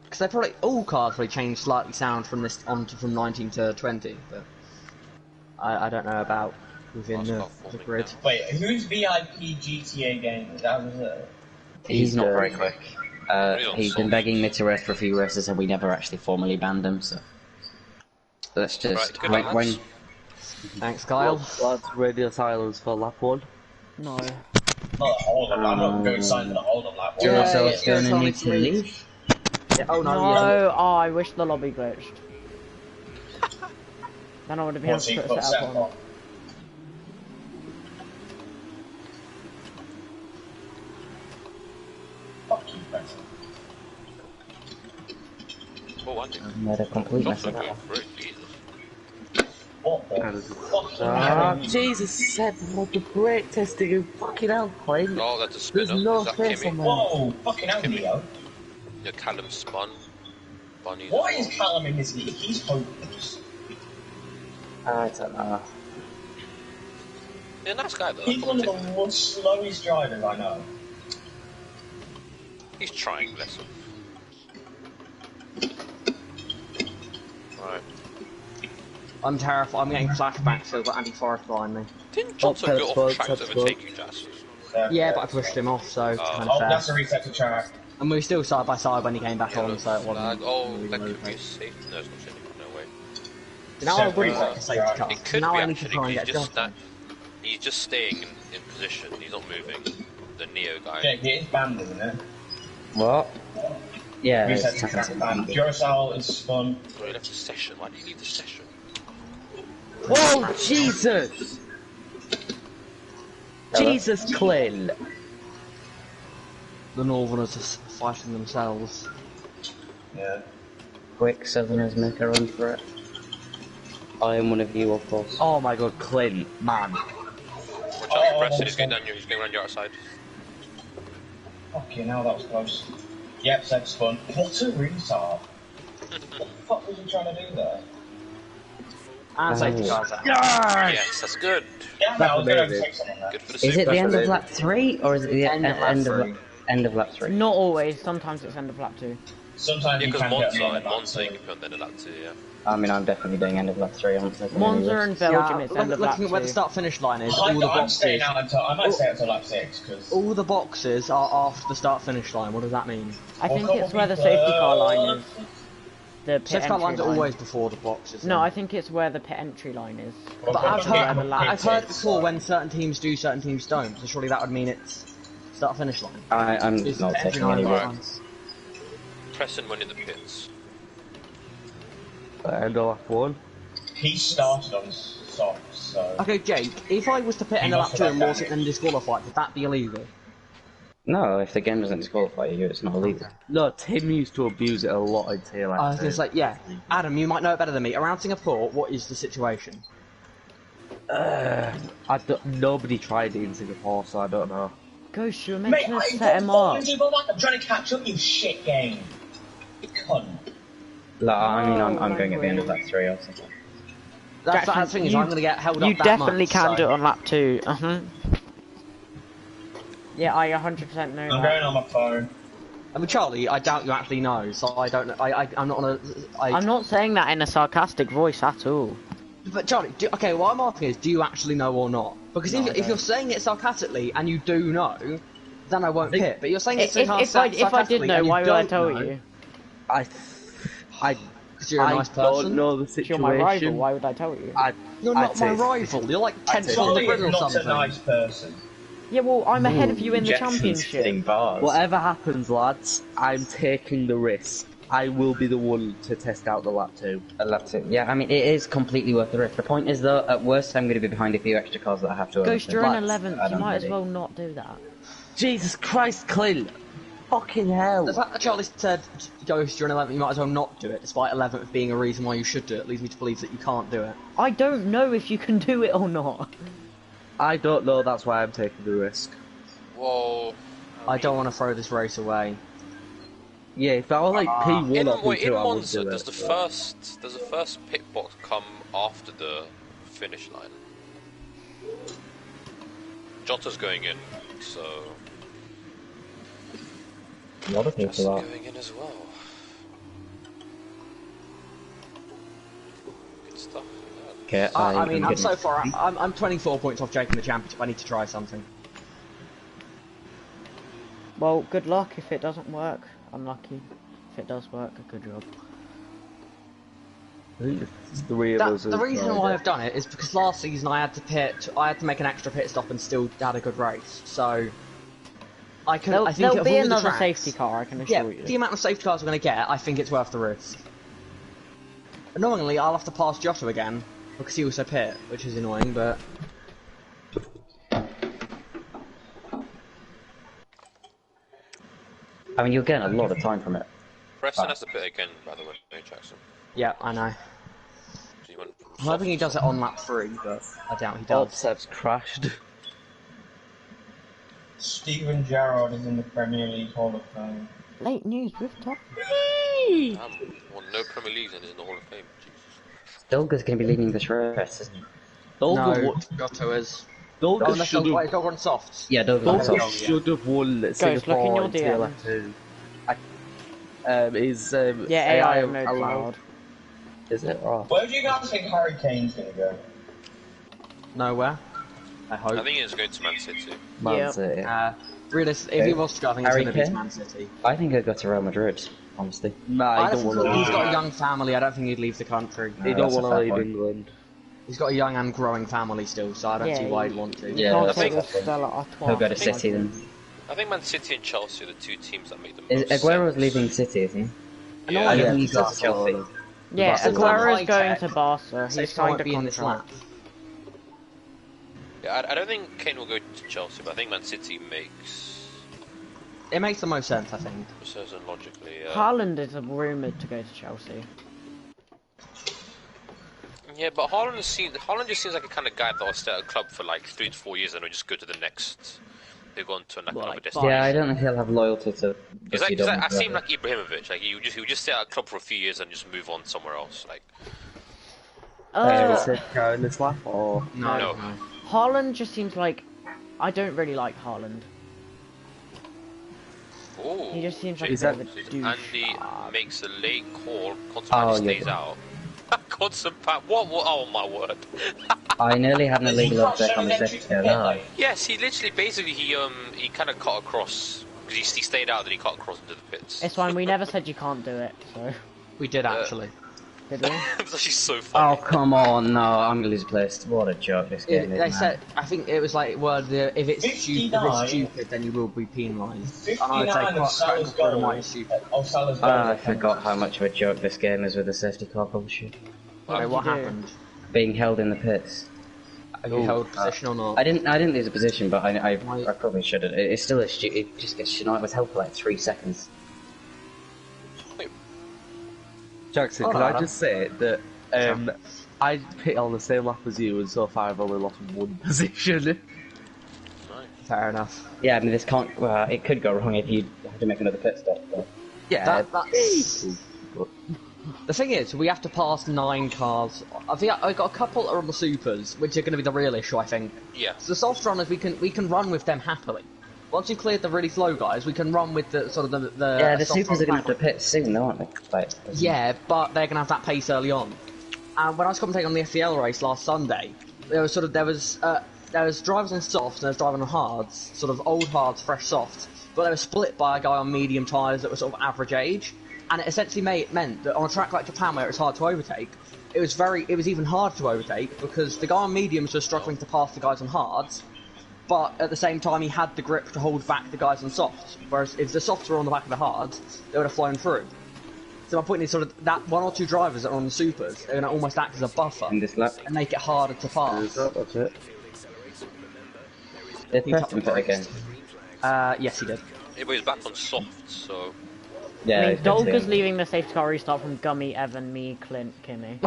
Because they probably all cars probably changed slightly sound from this from 19 to 20, but I don't know about within the grid. Wait, who's VIP GTA game? That was it. He's not very quick. He's on He's been soft. begging me to race for a few races and we never actually formally banned him, so... Let's just... Right, good luck, lads. Thanks, Kyle. Lads, radio silence for lap 1. No. Not the whole of I'm not going sign the whole of that Do you one. want Yeah, us yeah, to yeah, need to Sonic leave? Yeah, oh no, No, yeah. oh, I wish the lobby glitched. Then I would have been able What's he to put put a set setup on. on? Fuck you, Preston. Oh, Andy. Made a complete mess Also of that going one. through, Jesus. What the fuck? Ah, Jesus said what the brake testing and fucking hell, Clint. Oh, that's a spinner. There's no Is that space Kimmy? on there. Whoa, fucking hell, Leo. Yeah, Callum spun. Bunny. Why is Callum in this league? He's hopeless. I don't know. Yeah, nice guy though. He's one of the most slowest drivers I know. He's trying, bless him. Right. I'm terrified. I'm getting flashbacks, so I've got Andy Forrest behind me. Didn't Johnson Oh, go off that's track to good. overtake you, Jazz? Yeah, but I pushed him off, so it's kind of Oh, that's a fair. reset to track. And we were still side by side when he came back on, so it wasn't. Oh, really that really could be a close. safety. No, it's not safety. No way. Now I wouldn't like a safety car. It could Now be I need to actually. try and He's get a just job. he's just staying in position. He's not moving. The Neo guy. Jake, it is banned, isn't it? What? Yeah, Reset it's to track banned. Duracell is spun. Oh, you left the session. Why do you leave the session? Whoa, Jesus! Jesus, Clint. The Northerners are fighting themselves. Yeah. quick Southerners make a run for it. I am one of you, of course. Oh my god, Clint, man. Watch Oh, out, Preston. He's oh, going down your. He's going around your outside. Fucking hell, that was close. Yep, Seb spun. What a retard. What the fuck was he trying to do there? And safety cars out. Yes, that's good. Yeah, man, I was going to take someone there. Good for the Is safety. it the end of amazing. lap 3 or is it the End of lap three. end of lap 3? Not always. Sometimes it's end of lap 2. Sometimes Yeah, you because can get Monza, me on the back, Monza, so- you can put on the end of lap 2, yeah. I mean, I'm definitely doing end of lap 3. I'm taking Monza any and risks. Belgium, it's end of lap looking at where the 2. start finish line is, all the I'm staying boxes. out until I might stay until lap 6 because All the boxes are after the start finish line. What does that mean? I think it's where the safety car line is. The pit Safety car entry lines are line. always before the boxes. No, I think it's where the pit entry line is. But I've where the heard, lap I've heard is. before when certain teams do, certain teams don't. So surely that would mean it's start finish line. I'm Is not the taking entry any line risks. Preston went in the pits. End of lap 1. he started on soft, so Okay, Jake, if I was to pit He end of lap must 2 have and done was it then disqualified, would that be illegal? No, if the game doesn't disqualify you, it's not illegal. No, Tim used to abuse it a lot in tail I was going to say, yeah. Adam, you might know it better than me. Around Singapore, what is the situation? Nobody tried it in Singapore, so I don't know. Ghost, you were meant mate, to I set him up. I'm trying to catch up, you shit game. You cunt. Like, I mean, I'm No, going at the end of lap 3 also. That's Jackson, the thing is, you- I'm going to get held up You that definitely much, can so- do it on lap 2. Yeah, I 100% know I'm that. going on my phone. I mean, Charlie, I doubt you actually know, so I don't know. I'm not on a. I'm not saying that in a sarcastic voice at all. But Charlie, okay, what I'm asking is, do you actually know or not? Because No, if you're saying it sarcastically and you do know, then I won't pit. But you're saying it If I did know, why would I tell you? Because you're a nice person. Don't know the If situation. you're my rival, why would I tell you? You're not my rival. You're like 10th on the Charlie grid or is not something. a nice person. Yeah, well, I'm ahead of you in the Jackson's championship. spitting bars. Whatever happens, lads, I'm taking the risk. I will be the one to test out the lap 2. Lap 2. Yeah, I mean, it is completely worth the risk. The point is, though, at worst, I'm going to be behind a few extra cars that I have to Ghost, you're in overtake. 11th. You might as well not do that. Jesus Christ, Clint! Fucking hell! The fact that Charlie said, Ghost, you're in 11th, you might as well not do it, despite 11th being a reason why you should do it, leads me to believe that you can't do it. I don't know if you can do it or not. I don't know, that's why I'm taking the risk. Well, I don't want to throw this race away. Yeah, if I were like P1 in, or P2, in I would Monza, do does it. the first pit box come after the finish line? Jota's going in, so A lot of Just people are. going in as well. Good stuff. Okay, I mean, I'm getting- so far. I'm 24 points off Jake in the championship. I need to try something. Well, good luck if it doesn't work. Unlucky. If it does work, good job. I think it's 3 of us. The who reason tried why it. I've done it is because last season I had to make an extra pit stop and still had a good race. So I can. I think There'll of be all the another tracks- safety car, I can Yeah, assure you. the amount of safety cars we're going to get, I think it's worth the risk. Annoyingly, I'll have to pass Joshua again because he also pit, which is annoying. But I mean, you'll get a lot of time from it. Preston has to pit again, by the way, Jackson. yeah, I know. So you went from I'm hoping he does it on lap 3, but I doubt he does. Seb's crashed. Steven Gerrard is in the Premier League Hall of Fame. Late news with Top. Well, no Premier League and is in the Hall of Fame. Jesus. Dolga's going to be leading this race, isn't he? Dolga No, Giotto is. Dolga Unless should Dog have. Dog on softs. Yeah, Dolga's Dolga on top. should have won look in Singapore your in DM. TL2. Is Yeah, AI mode allowed? allowed. Is it? Oh. Where do you guys think Harry Kane's going to go? Nowhere. I I hope. think it's going to Man City. Man Yeah. City. Realistically, if he was to go, I think it's Harry going to be Kane? Man City. I think I'd go to Real Madrid, honestly. Nah, I he don't want to he's leave. got a young family. I don't think he'd leave the country. He No, don't that's a want to fair leave point. England. He's got a young and growing family still, so I don't Yeah, see why he- he'd want to. Yeah, Can't that's take fair the point. Stella Artois. He'll go to City then. I think Man City and Chelsea are the two teams that make the Is most Aguero's sense. leaving City, isn't he? Yeah, I yeah. think he's got to Chelsea. Yeah, Barca. Aguero's High going tech. to Barca. So He's he signed won't a be in this lap. contract. Yeah, I don't think Kane will go to Chelsea, but I think Man City makes It makes the most sense, I think. sense and logically. Haaland is rumoured to go to Chelsea. Yeah, but Haaland just seems like a kind of guy that will stay at a club for like 3 to 4 years and will just go to the next. They go on to another Well, like destination. Yeah, I don't think he'll have loyalty to. He's if you don't I go seem there. like Ibrahimovic. Like he would just stay at a club for a few years and just move on somewhere else. Like Is it car in this lap or? no. Haaland just seems like... I don't really like Haaland. Ooh, He just seems like Is a bit that- of a douche. Andy makes a late call. Oh, Constantly yeah. stays out. Constant what? Oh my word! I nearly had an Has he illegal crossed update on the an safety entry car. to pit No. lane? Yes, he literally basically he kind of cut across because he stayed out, then he cut across into the pits. It's fine, we never said you can't do it, so... We did actually. Did we? It was actually so funny. Oh, come on, no, I'm gonna lose place. What a joke this game is, They man. said, I think it was like, well, if it's 59. stupid, then you will be penalised. 59 And of Salah's goals. stupid. Of Salah's I goals. forgot how much of a joke this game is with the safety car bullshit. Okay, what did you do? happened? Being held in the pits. Have you held position or not? I didn't lose a position, but I probably should have. It's still it just gets shit on. I was held for like 3 seconds. Jackson, Oh, can no, I no. just say that I pit on the same lap as you, and so far I've only lost 1 position. Fair enough. Yeah, I mean this can't. Well, it could go wrong if you have to make another pit stop. But Yeah, That's... The thing is, we have to pass 9 cars. I think I got a couple that are on the supers, which are going to be the real issue, I think. Yeah. So the soft runners, we can run with them happily. Once we've cleared the really slow guys, we can run with the sort of the Yeah, the soft supers are run going to have to pit soon, aren't they? Like, Yeah, but they're gonna have that pace early on. And when I was commentating on the FCL race last Sunday, there was drivers on softs and there was drivers on hards, sort of old hards, fresh softs, but they were split by a guy on medium tyres that was sort of average age, and it essentially meant that on a track like Japan where it's hard to overtake, it was even harder to overtake because the guy on mediums was struggling to pass the guys on hards, but at the same time he had the grip to hold back the guys on softs, whereas if the softs were on the back of the hards, they would have flown through. So my point is sort of that one or two drivers that are on the supers are going to almost act as a buffer in this lap. and make it harder to pass. That's it. Did Preston pit again? Yes, he did. But he's back on soft, so... Yeah, I mean, he's pit Dolga's again. leaving the safety car restart from Gummy, Evan, me, Clint, Kimmy.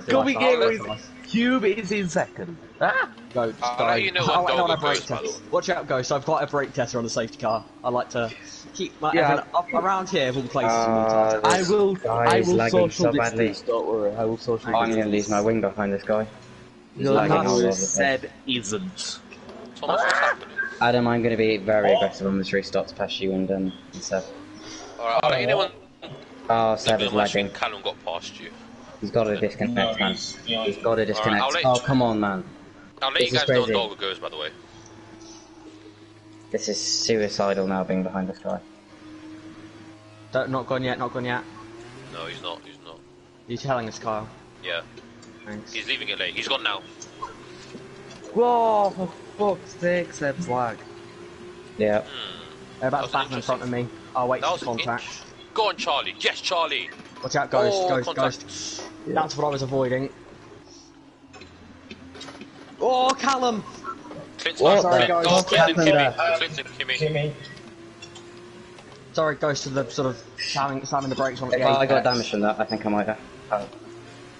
Gummy nice. Game with Cube is in second. Ah! Ghost. I'll let you know when Dolga goes, by the way. Watch out, Ghost. I've got a brake tester on the safety car. I like to keep my Yeah. Evan up around here of all places. I will Guy's lagging social so badly. distance, don't worry, I will social I'm distance. going to lose my wing behind this guy. He's No, lagging all over the that's place. said isn't. Thomas, what's happening? Adam, I'm going to be very aggressive on this restart to pass you and Seb. Alright, I'll let you know when... Oh, Seb is lagging. Callum got past you. He's got to disconnect, man. He's got to disconnect. Alright, I'll Oh, come on, man. I'll let This you is guys know when crazy. Dolga goes, by the way. This is suicidal now, being behind this guy. Not gone yet, not gone yet. No, he's not, he's not. You're telling us, Kyle. Yeah, Thanks. he's leaving it late. He's gone now. Whoa, for fuck's sake, Seb's lag. Yeah. They're about to That was back in front of me. I'll wait That for was the contact. Go on, Charlie. Yes, Charlie. Watch out, Ghost, Oh, Ghost, contact. Ghost. That's what I was avoiding. Oh, Callum! Clint's What back. the- Oh, what Clint and happened Kimmy. there? Clint and Kimmy. Jimmy, Sorry, Ghost, for the sort of slamming the brakes on the If I got apex. damage from that, I think I might have.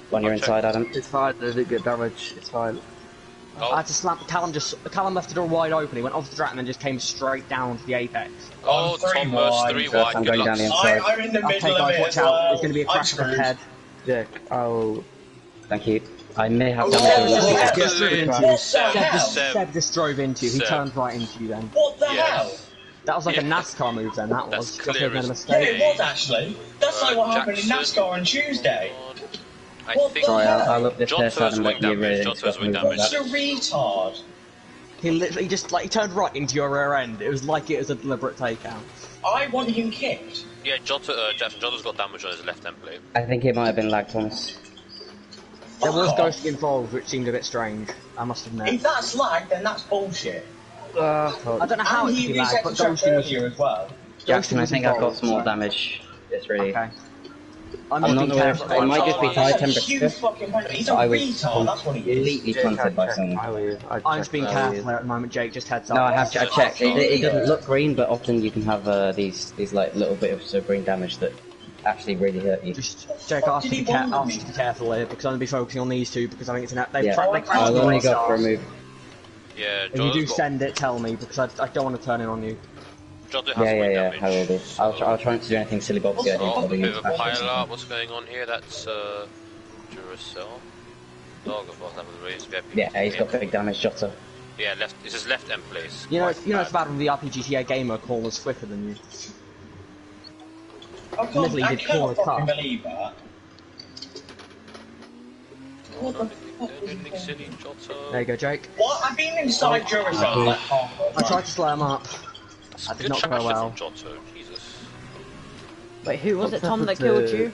When you're I'll check. inside, Adam. It's fine, I didn't get damage, it's fine. I Oh, had to slam. Callum left the door wide open. He went off the track and then just came straight down to the apex. oh, I'm 3 Thomas, wide. 3 So wide. I'm Good going luck. down the inside. I'm in the Okay, middle of guys, it watch as out. well. There's going to be a I'm crash screwed. ahead. Yeah, I'll... Thank you. I may have Oh, damage yeah, on yeah, this. yeah. Seb just drove into you. What the Seb hell? just, Seb. Seb just drove into you. He Seb. turned right into you then. What the Yeah. hell? That was like a Yeah. NASCAR move then, that That's was. Just clear made a as Yeah, mistake. it was actually. That's like what happened in Jackson. NASCAR on Tuesday. I What think... the Sorry, hell? I'll look this John test To's Adam, wing but you damage, really John need To's to wing move damage. that. It's a retard. He literally just, like, he turned right into your rear end. It was like it was a deliberate takeout. I want him kicked. Yeah, Jackson John's got damage on his left end plate. I think it might have been lag, Thomas. There was Fuck off. ghosting involved, which seemed a bit strange, I must admit. If that's lag, then that's bullshit. I don't know how And it he could be lag, reset but the track ghosting was... earlier as well. Jackson, I was think I've got involved, some more so- damage. It's really. Okay. I'm just not being aware. careful. It might just be That's high That's a huge temperature. fucking penalty. He's a I was retard, that's what he is. completely planted by someone. I'm just being careful there at the moment, Jake, just heads up. No, I've checked. It doesn't Yeah. look green, but often you can have these like little bit of green damage that actually really hurt you. Just, Jake, I have to be careful here, because I'm going to be focusing on these two, because I think it's an... They've Yeah, they crashed I'll the only race go car. for a move. Yeah, If you do John's got... send it, tell me, because I don't want to turn in on you. John has Yeah, wing yeah, damage. I will do. I'll try not to do anything silly bobsy. I Oh, a didn't bit bother of a you. pile up. What's going on here? That's Duracell. Dog of that with the race. Yeah, he's got big damage, Jota. Yeah, left. This is left end place. You know, Quite it's bad when the RPGTA gamer call is quicker than you. I Admittedly, he did call cannot a fucking cut. believe that. What the fuck is Anything this? silly, Jota? There you go, Jake. What? I've been inside Duracell like half the I time. tried to slow him up. That did Good not traction go well. from Jota. Jesus. Wait, who was it, What's Tom, that happened killed to- you?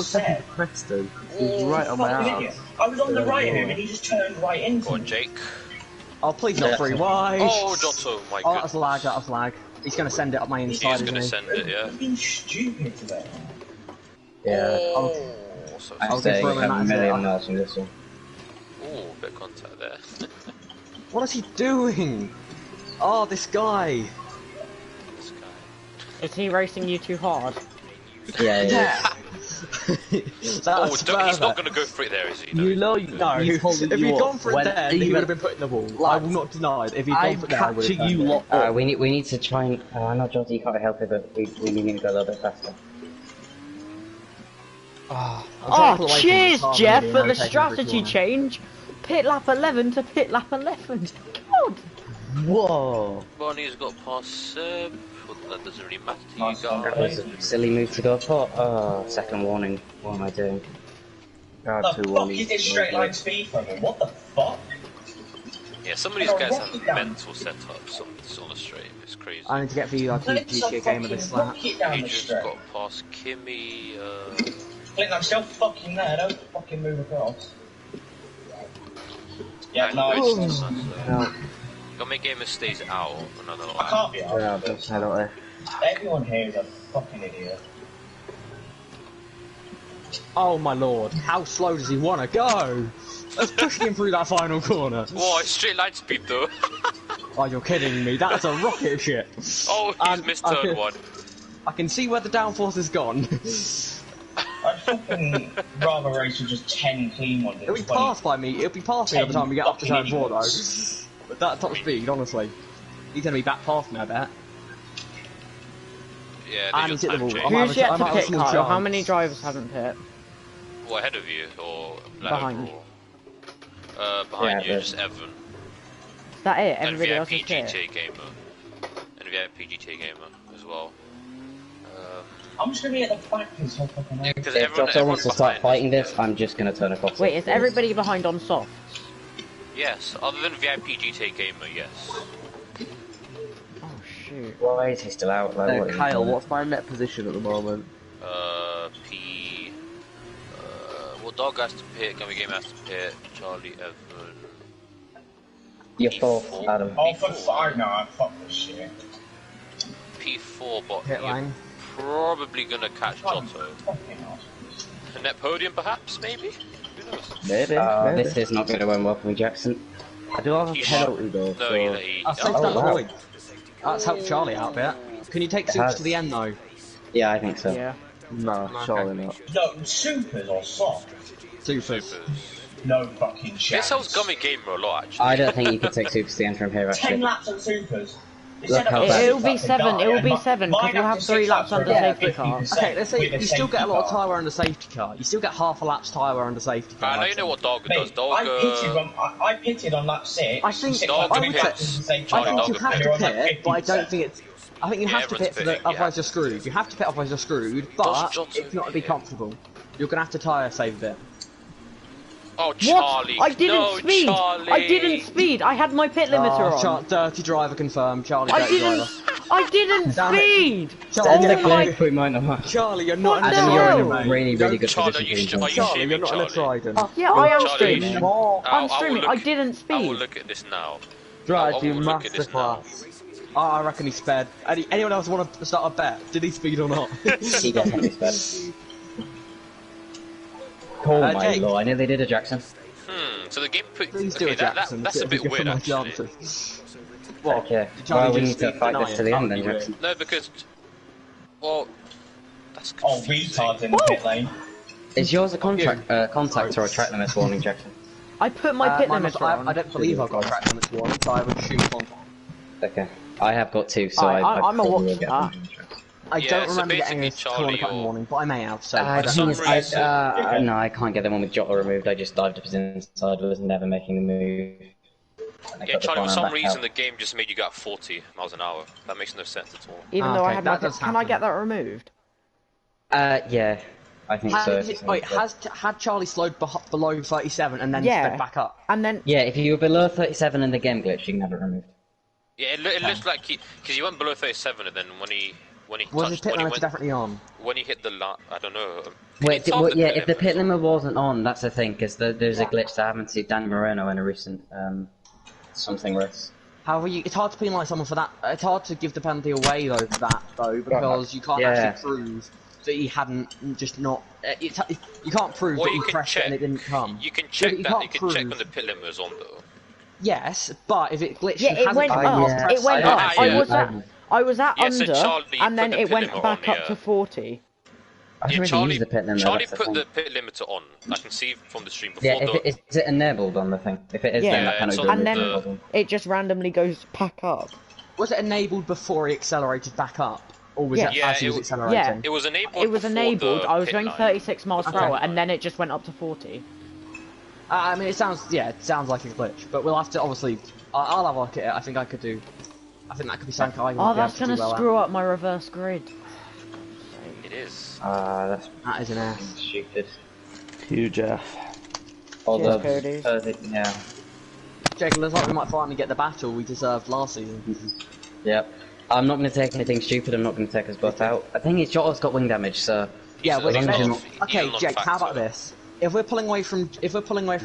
Seb. Preston, he's right on my Fucking arse. idiot. I was on the right of him and he just turned right into Go on, me. Jake. Oh, please not Yeah. 3 wide. Oh, Jota, my Oh, god. that's lag, that was lag. He's going to send it up my He inside, is isn't going to he? send it, yeah. He's been stupid today. Yeah. Oh, so I'm I'll saying go for him you have a and that's million it. miles from this one. Ooh, bit of contact there. What is he doing? Oh, this guy. This guy. Is he racing you too hard? Yeah, yeah. That Oh, was don't, he's further. not going to go for it there, is he? You know, No, he's if holding he'd you gone up. for it When there, he he would was- have been put in the wall. I will not deny it. If he'd gone I'm for it there, I would have catching you turned lot up. We need to try and. I know, Jota, you can't help it, but we need to go a little bit faster. it. I'm trying to Oh, pull away from cheers, this car Jeff, really for and the overtake every strategy corner. change. Pit lap 11 to pit lap 11. God! Whoa! Bonnie's got past Seb, but that doesn't really matter to Nice you one, That was guys. a silly move to go for. Oh, second warning. What am I doing? God, The two fuck warnings. is this straight line speed from him? What the fuck? Yeah, some of these guys have mental setups on the straight. It's crazy. I need to get VIP Clint's a GTA game of this fucking lap. rocket down the Agent's straight. got past Kimmy. Clint, I'm still fucking there. Don't fucking move across. Yeah, and nice. Richard's No, Gummy Gamer stays out another I lap. can't be yeah, honest. that's head out there. Everyone here is a fucking idiot. Oh my lord, how slow does he want to go? Let's push him through that final corner. Whoa, it's straight line speed though. Oh, you're kidding me, that's a rocket ship. Oh, he's missed turn okay. one. I can see where the downforce has gone. I'd fucking rather race with just 10 clean ones. It'll be passed by me, it'll be past me by the time we get up to turn 4 though. But that top speed, honestly. He's gonna be back past me, I bet. Yeah, And they he's just hit the time wall. change. Who's yet I to might have a pit, small Kyle? How chance. many drivers haven't pit? What, ahead of you or like Behind. overall? Behind Yeah, you, there's- just Evan. Is that it? And Everybody else is VIP pit? GTA Gamer. And VIP GTA Gamer as well. I'm just gonna be at the back this whole fucking Yeah, night. because If Jotto wants to start fighting this, Yeah. I'm just gonna turn across. Wait, is everybody behind on soft? Yes, other than VIP GTA Gamer, yes. Oh shoot. Why is he still out? Like, what is he Kyle, doing? what's my net position at the moment? P. Well, Dog has to pit, Gummy Gamer has to pit, Charlie, Evan. You're fourth, Adam. Oh, for fuck, no, fuck this shit. P4, but Hit you're line. probably gonna catch Jotto. Fucking hell. A net podium, perhaps, maybe? Who knows? Maybe, Oh, maybe. this is not going to end well for me, Jackson. I do have a He's- penalty though, No, so... he I saved Oh, that wow. point. That's helped Charlie out a bit. Can you take It Super has. to the end though? Yeah, I think so. Yeah. No, surely not. No, supers or soft? Supers. No fucking This chance. helps Gummy Gamer a lot, actually. I don't think you can take Super to the end from here, 10 actually. laps on supers. Look how bad- It'll be 7, it'll be 7, because we'll have 3 laps under safety car. Okay, let's say you still get a lot of tyre wear under safety car. You still get half a lap's tyre wear under safety car. I know you know what Dog does. Mate, Dog, I pitted on lap 6. I think- six Dog laps would in pit. the same I time. think you have And to you're on like pit, but I don't 50%. think it's... I think you Yeah, have to everyone's pit, pitting, otherwise yeah. you're screwed. You have to pit, otherwise you're screwed, but Jotto it's not to be pit? comfortable. You're gonna have to tyre save a bit. Oh, What? Charlie. I didn't no, speed! Charlie. I didn't speed! I had my pit limiter on! Dirty driver confirmed. Charlie, I dirty didn't... driver. I didn't Damn it. speed! Charlie, Oh my... Technically, might not. Charlie, you're What not the in a hell? Adam, you're in Trident, a really, really good Charlie, position. are you for are him. you Charlie, streaming, you're not in a Charlie? Trident. Yeah, I am Charlie, streaming. More I'm streaming, I didn't I will speed. look at this now. Drive, I you will look at this now. masterclass. Oh, I reckon he sped. Anyone else want to start a bet? Did he speed or not? He definitely sped. Oh my Jake. lord, I nearly did a Jackson. So the game put. Please do Okay, a Jackson. that's a bit weird, actually. What? Okay, Charlie well, we just need to speed fight this to the denial, end then, can't you, Jackson. No, because. Well. That's Oh, confusing. retards in the pit lane. Is yours a contract, contact or a track limits warning, Jackson? I put my pit Mine was- limiter on. I don't believe I've got a track limit one, so I would assume one. Okay. I have got 2, so Alright, I'm a probably watch will get that. them. I Yeah, don't so remember getting basically, a Charlie, corner cutting you're- warning, but I may have, so... The some thing is, reason- no, I can't get the one with Jotto removed. I just dived up his inside, was never making the move. And I Yeah, got the Charlie, for corner some back reason out. the game just made you go at 40 miles an hour. That makes no sense at all. Even Ah, though I okay, had that my pit... does Can I happen. get that removed? Yeah, I think so. Had Charlie slowed below 37 and then Yeah. sped back up? And then... Yeah, if you were below 37 in the game glitch, you can have it removed. Yeah, it looks like because he went below 37, and then when he Was his touched, pit when he limiter went, definitely on? when he hit the I don't know. Wait, It's on the yeah, pit if the pit limit. limit wasn't on, that's the thing, because there's a glitch that happened to Dan Moreno in a recent something race. However, it's hard to penalise someone for that. It's hard to give the penalty away though for that though, because you can't Yeah. actually prove that he hadn't just not. You can't prove Well, that he you can pressed it check. and it didn't come. You can Yeah, check but you that. can't You can check prove- when the pit limit was on though. Yes, but if it glitched Yeah, and it hasn't went come, up. you yeah. can't It went press up. yeah. I was at Yeah, so under, Charlie and then put the it pit went limit back on, up yeah. to 40. I Yeah, really Charlie, use the pit limit. Charlie that's the put thing. the pit limiter on. I can see from the stream before Yeah, is it enabled on the thing? If it is, Yeah. then that Yeah, penalty it's will on And be then removed. it just randomly goes back up. Was it enabled before he accelerated back up, or was Yeah. it Yeah, as he was it- accelerating? It was enabled. It was before enabled. the I was pit going line. 36 miles per Okay. hour, and then it just went up to 40. I mean, it sounds like a glitch, but we'll have to obviously. I'll have a look at it. I think I could do. I think that could be something I Oh, that's gonna screw up my reverse grid. It is. That is an ass. stupid. To Jeff. Although, Cody. yeah. Jake, looks like we might finally get the battle we deserved last season. Yep. I'm not going to take anything stupid. I'm not going to take us both out. I think it's Jota's got wing damage, so. Yeah, So we're as long as okay, you're Jake. not How about factor. this? If we're pulling away from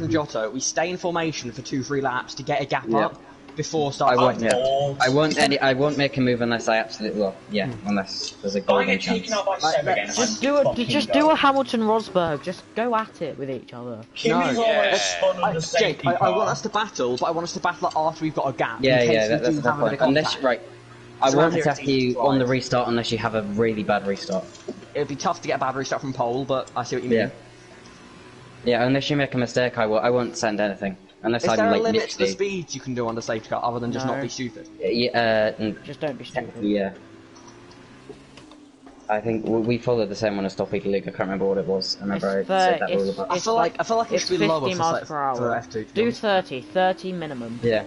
Giotto, we stay in formation for 2-3 laps to get a gap Yeah. up before I starting. won't. Yeah. I won't make a move unless I absolutely will. Yeah. Unless there's a If I golden get chance. taken out by Seb again, Just I'm do a Hamilton Rosberg. Just go at it with each other. Kimmy's No. always Yeah. spun on the safety Jake, I car. want us to battle, but I want us to battle after we've got a gap. Yeah, in case yeah. we That's do the have a bit point. of Unless contact. right. I So won't I'm attack here you to on the drive. restart unless you have a really bad restart. It'd be tough to get a bad restart from pole, but I see what you mean. Yeah. Yeah. Unless you make a mistake, I won't send anything. Unless Is I'm there a like limit to the literally. speeds you can do on the safety car other than just No. not be stupid? Yeah. Just don't be stupid. Yeah. I think we followed the same one as Top League. I can't remember what it was. I remember I said that rule about. I feel like it it's should be lower 50 for miles sa- per hour. for F2. to be Do honest. 30 minimum. Yeah.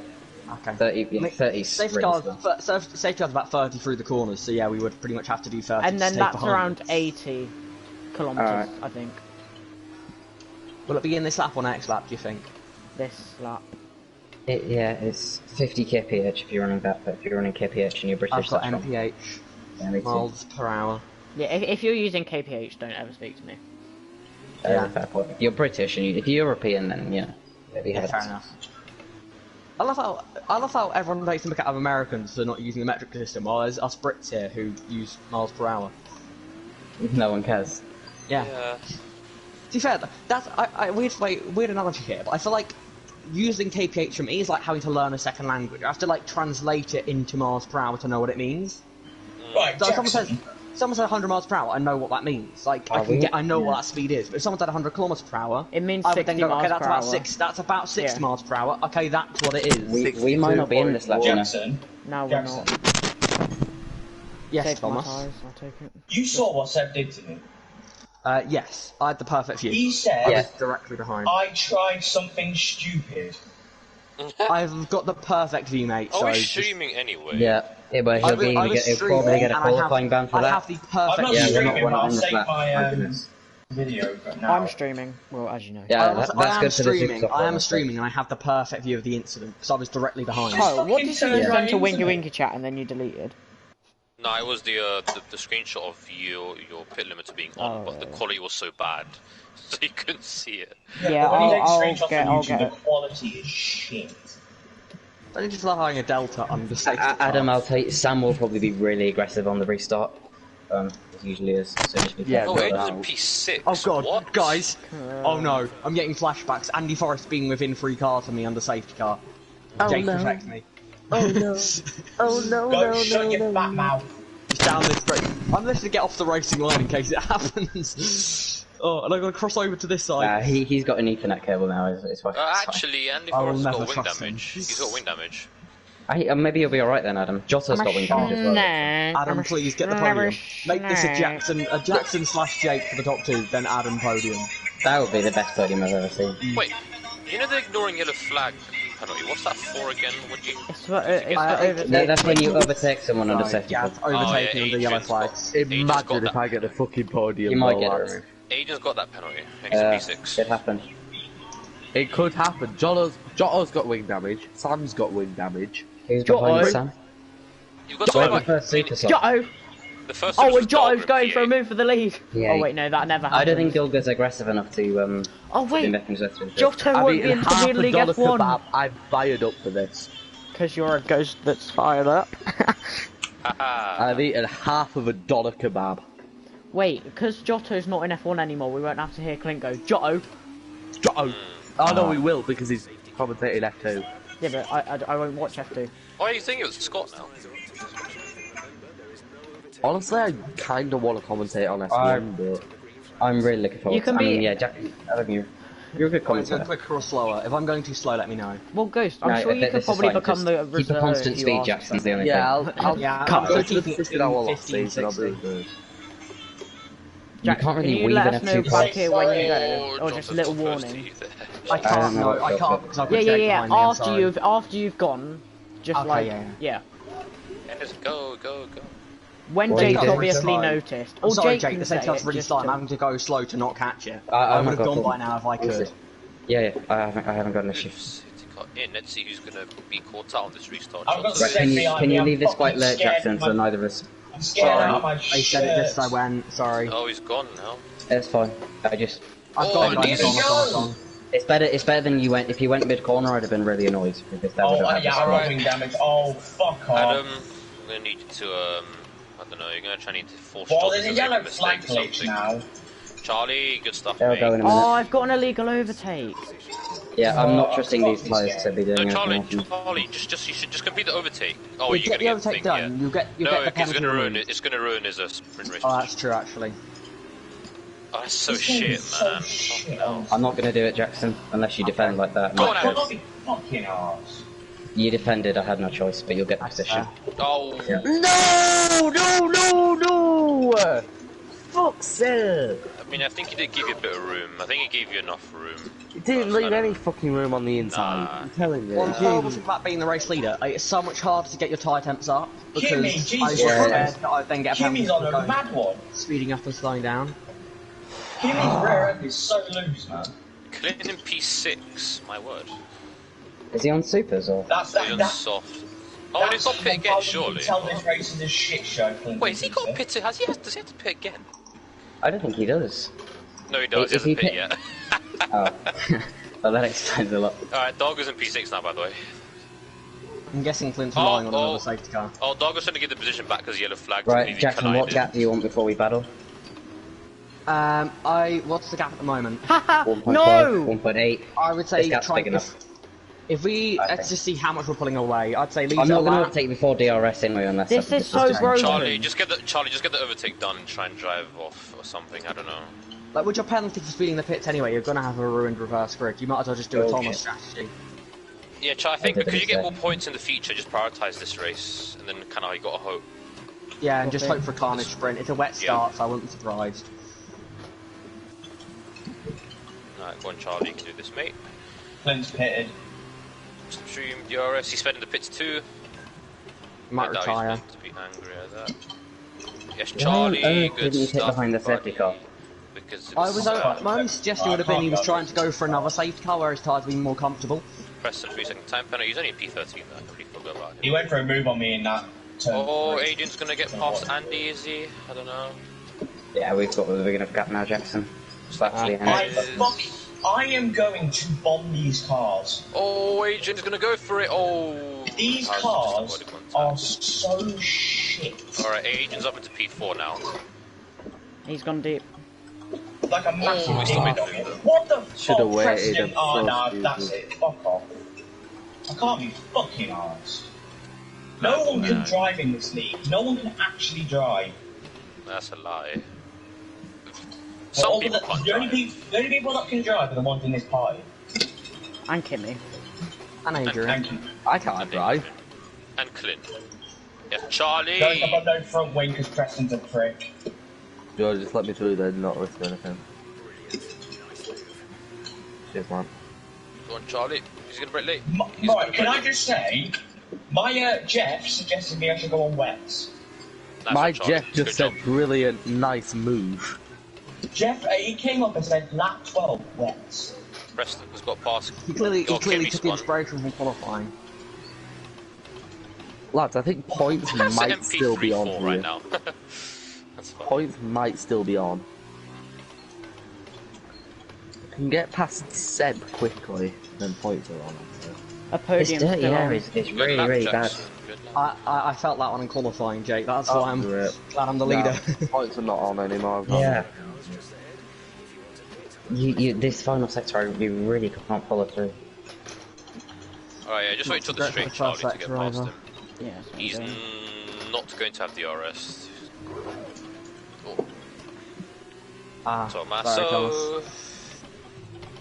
Okay. 30. Yeah, 30. Safety car's about 30 through the corners, so yeah, we would pretty much have to do 30. And to then stay that's behind. around 80 kilometers, Alright. I think. Will it be in this lap or next lap? Do you think? This lap. It's 50 kph if you're running that. But if you're running kph and you're British, I've got that's wrong. mph, Yeah, me too. miles per hour. Yeah, if you're using kph, don't ever speak to me. Yeah. Fair point. If you're British and if you're European, then it'd be Yeah, hard. fair enough. I love how everyone takes the mick out of Americans for not using the metric system, while there's us Brits here who use miles per hour. No one cares. Yeah. Yeah. To be fair, that's weird analogy here, but I feel like using kph for me is like having to learn a second language. I have to like translate it into miles per hour to know what it means. Right, So if Jackson. someone said 100 miles per hour, I know what that means. Like I know what that speed is. But if someone said 100 kilometers per hour, It means I would 60 then go, miles okay, that's per about hour. six. That's about 60 Yeah. miles per hour. Okay, that's what it is. We might not be in this level, you know. Jackson. No, we're Jackson. not. Yes, Save my Thomas. tyres, I'll take it. You saw what Seb did to me. Yes, I had the perfect view. He said, I Yeah. was directly behind. I tried something stupid. I've got the perfect view, mate. Are so we just- streaming anyway? Yeah, but he'll I was probably get a streaming and qualifying ban for I that. have the I'm perfect not Yeah, view. we're not- streaming, we're not I'll on this save lap. my My goodness. video now. I'm streaming, well, as you know. Yeah, I am that's good for the streaming. super I am soft streaming, and I have the perfect view of the incident because I was directly behind. Oh, what did you Fucking do turn to right Winky into Winky chat and then you deleted? No, it was the screenshot of your pit limiter being on, Oh, but the yeah. quality was so bad, so you couldn't see it. Yeah, When you take I'll screenshots get on I'll YouTube, get the it. quality is shit. Don't you just love having a delta under safety car? Adam, I'll tell you, Sam will probably be really aggressive on the restart. As usually is. So just be Yeah, careful Oh, with it that. was in P6. Oh god, What? guys! Oh no, I'm getting flashbacks. Andy Forrest being within 3 cars of me under safety car. Jake protect me. Oh no. Oh no, Go shut your fat mouth. Just down this straight. I'm literally to get off the racing line in case it happens. Oh, and I'm gonna cross over to this side. He's got an Ethernet cable now. It's fine. Actually, Andy I will Forrest never got wing trust him. damage. He's got wing damage. Maybe you'll be alright then, Adam. Jota's got wing damage as well. Adam, please get the podium. Make this a Jackson slash Jake for the top 2, then Adam podium. That would be the best podium I've ever seen. Wait, you know the ignoring yellow flag penalty? What's that for again? What do you? It's for overtaking. That's when you overtake someone under safety. Yeah, car. overtaking yeah, under yellow Adrian's got- flags. Agent's got Imagine if that. I get a fucking podium. You might while get I- it. Agent's got that penalty next to P6. It happened. It could happen. Joto's got wing damage. Sam's got wing damage. Who's Jotto. behind Sam? You've got Where's to the first super soft? Jotto! The first Oh, was and Jotto's Dogger going P8. for a move for the lead. Yeah, Oh wait, no, that never happened. I don't think Gilga's aggressive enough to Oh be wait, making us through. Jotto I've won't be eaten in half Premier a League dollar F1. kebab. I'm fired up for this. Because you're a ghost that's fired up. Haha. I've eaten half of a dollar kebab. Wait, because Jotto's not in F1 anymore, we won't have to hear Clint go, Jotto! Joto. Oh no, we will because he's commentating F2. Yeah, but I won't watch F2. Why do you think it was Scott now? Honestly, I kind of want to commentate on F1, but I'm really looking forward. You can I mean, be- yeah, Jack. I think you're a good Going commentator. quicker or slower? If I'm going too slow, let me know. Well, Ghost, I'm No, sure you this could is probably fine, become just the keep a reserve constant if you speed, ask. Jackson's the only yeah, thing. I'll Yeah, go to the 15, 15 hour lot 15, season. I'll do 16. it. Jack, can't can really you weave let in us a know few back points. here when you Oh, go, or just a little warning? I don't can't. know No, what I to go can't for. because I've Yeah, got yeah, Jake yeah. behind me. I'm After sorry. you've gone, just Okay, like yeah. Yes, go. When What are you Jake's doing? obviously noticed. I'm Or sorry, Jake Jake. can The say safety car's it really just slow. I'm to... having to go slow to not catch it. I'm I would not have going done for- by now if I could. Yeah, I haven't got an issue. Safety car in. Let's see who's gonna be caught out on this restart. I've got Johnson. to say, Can you I'm leave this quite fucking late, scared Jackson, of so my- neither of us... I'm scared Sorry, out of my I said it just as I shirt. went. Sorry. Oh, he's gone now. It's fine. I've Oh, got and it. he's On, gone. on. It's better than you went. If you went mid corner, I'd have been really annoyed because that would Oh, have had yeah, the I'm score. robbing damage. Oh, fuck off. Adam, I'm gonna need you to I don't know. You're gonna try and need to force Well, Johnson there's a to yellow make a flag mistake or glitch something. now. Charlie, good stuff, They'll mate. go in a Oh, minute. I've got an illegal overtake. Yeah, I'm not Oh, trusting fuck these this players game. to be doing No, anything. Charlie, just you should just complete the overtake. Oh, Yeah, you're get the gonna overtake get the thing, done. yeah. You'll get No, the it's penalty gonna ruin removed. it. It's gonna ruin his sprint race. Oh, that's true actually. Oh, that's so This game shit, is so man. shit, Fuck no. honestly. I'm not going to do it, Jackson, unless you defend like that. Go on, Fuck Adam. off, you fucking arse. You defended, I had no choice, but you'll get the position. Oh, No! Fuck's sake! I mean, I think he did give you a bit of room. I think he gave you enough room. It didn't leave I don't any know. fucking room on the inside. Nah. I'm telling you. Well, the horrible thing about being the race leader, it's so much harder to get your tyre temps up because Kimmy, I Jesus was Christ. scared that I'd then get a penalty Kimmy's on for a going mad one. speeding up and slowing down. Kimmy's rear end is so loose, man. Clean in P6, my word. Is he on supers or? That's He's on that's soft. Oh, and he's got pit again, surely. Tell this race is a shit show. Wait, has he got pit? Does he have to pit again? I don't think he does. No, he does. He If he hasn't pit pit- yet. Oh. Well, that explains a lot. Alright, Dogger's in P6 now, by the way. I'm guessing Clint's relying on oh. another safety car. Oh, Dogger's trying to get the position back because yellow flag. Right, Jackson, what gap do you want before we battle? What's the gap at the moment? Haha, 1.5, no! 1.8. I would This say gap's try big enough. if we I let's think. just see how much we're pulling away. I'd say leave I'm it not a going to lap. overtake before DRS anyway, unless This I- is so just- broken. Charlie, just get the overtake done and try and drive off or something. I don't know. Like with your penalty for speeding the pits anyway, you're gonna have a ruined reverse grid. You might as well just do a Okay. Thomas strategy. Yeah, I think did because you get say. more points in the future, just prioritize this race, and then kind of you got to hope. Yeah, and just Okay. hope for a carnage sprint. It's a wet Yeah. start, so I wouldn't be surprised. Alright, go on, Charlie, you can do this, mate. Clint's pitted. Stream DRS. He's sped in the pits too. Might I doubt retire. He's going to be angry at that. Yes, Why Charlie, on earth good didn't you hit stuff. behind the safety buddy. car? Because it I was was my only suggestion would have been he was trying to go for another safety car where his tyres would be more comfortable. Preston 3-second time penalty. He's only in P13 though. I completely forgot about He him. went for a move on me in that turn. Oh, three. Adrian's gonna get past Andy, is he? I don't know. Yeah, we've got a big enough gap now, Jackson. Slap to the I, end. I am going to bomb these cars. Oh, Adrian's gonna go for it. Oh, These I was cars just avoiding one are time. so shit. Alright, Adrian's up into P4 now. He's gone deep. Like a massive he's ding still dong. midfield. What the Should've fuck, waited President? and Oh, no, forced that's you. it. Fuck off. I can't be fucking arsed. No one can No. drive in this league. No one can actually drive. That's a lie. Well, Some people can't the only drive. the only people that can drive are the ones in this party. And Kimmy. And Adrian. Thank you. I can't drive. And Clint. Yeah, Charlie! Going up on no front wing because Preston's a prick. George, just let me through then, not risk anything. Cheers, man. Go on, Charlie. He's gonna break late. M- He's right, gonna can break I late. just say, my Jeff suggested me I should go on wets. Nice My one, Charlie. Jeff just Good said job. brilliant, nice move. Jeff, he came up and said lap 12 wets. Preston has got past. He clearly Kimmy's took one. inspiration from qualifying. Lads, I think points That's might MP3 still be on four here. right now. That's fine. Points might still be on. Can get past Seb quickly, then points are on. A This podium dirty still air on. is Good really, lap, really bad. Jackson. Good lap. I felt that one in qualifying, Jake. That's Oh, why I'm great. glad I'm the leader. Nah, points are not on anymore. Yeah. This final sector, you really can't follow through. Alright, yeah, just wait till the Great for straight the Charlie first to get sector past over. him. Yeah, that's what I'm He's doing. not going to have DRS. Oh, Sorry, Thomas. Tommaso.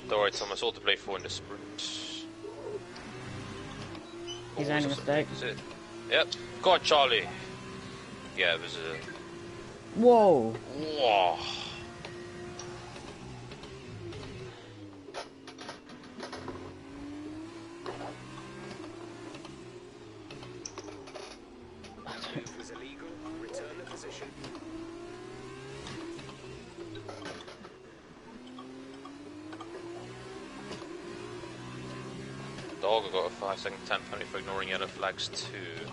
Don't worry, Thomas, all to play for in the sprint. His Oh, only was mistake. it? Yep. Go on, Charlie. Yeah, it was a. Whoa! Whoa. Dog got a 5-second time penalty for ignoring yellow flags too.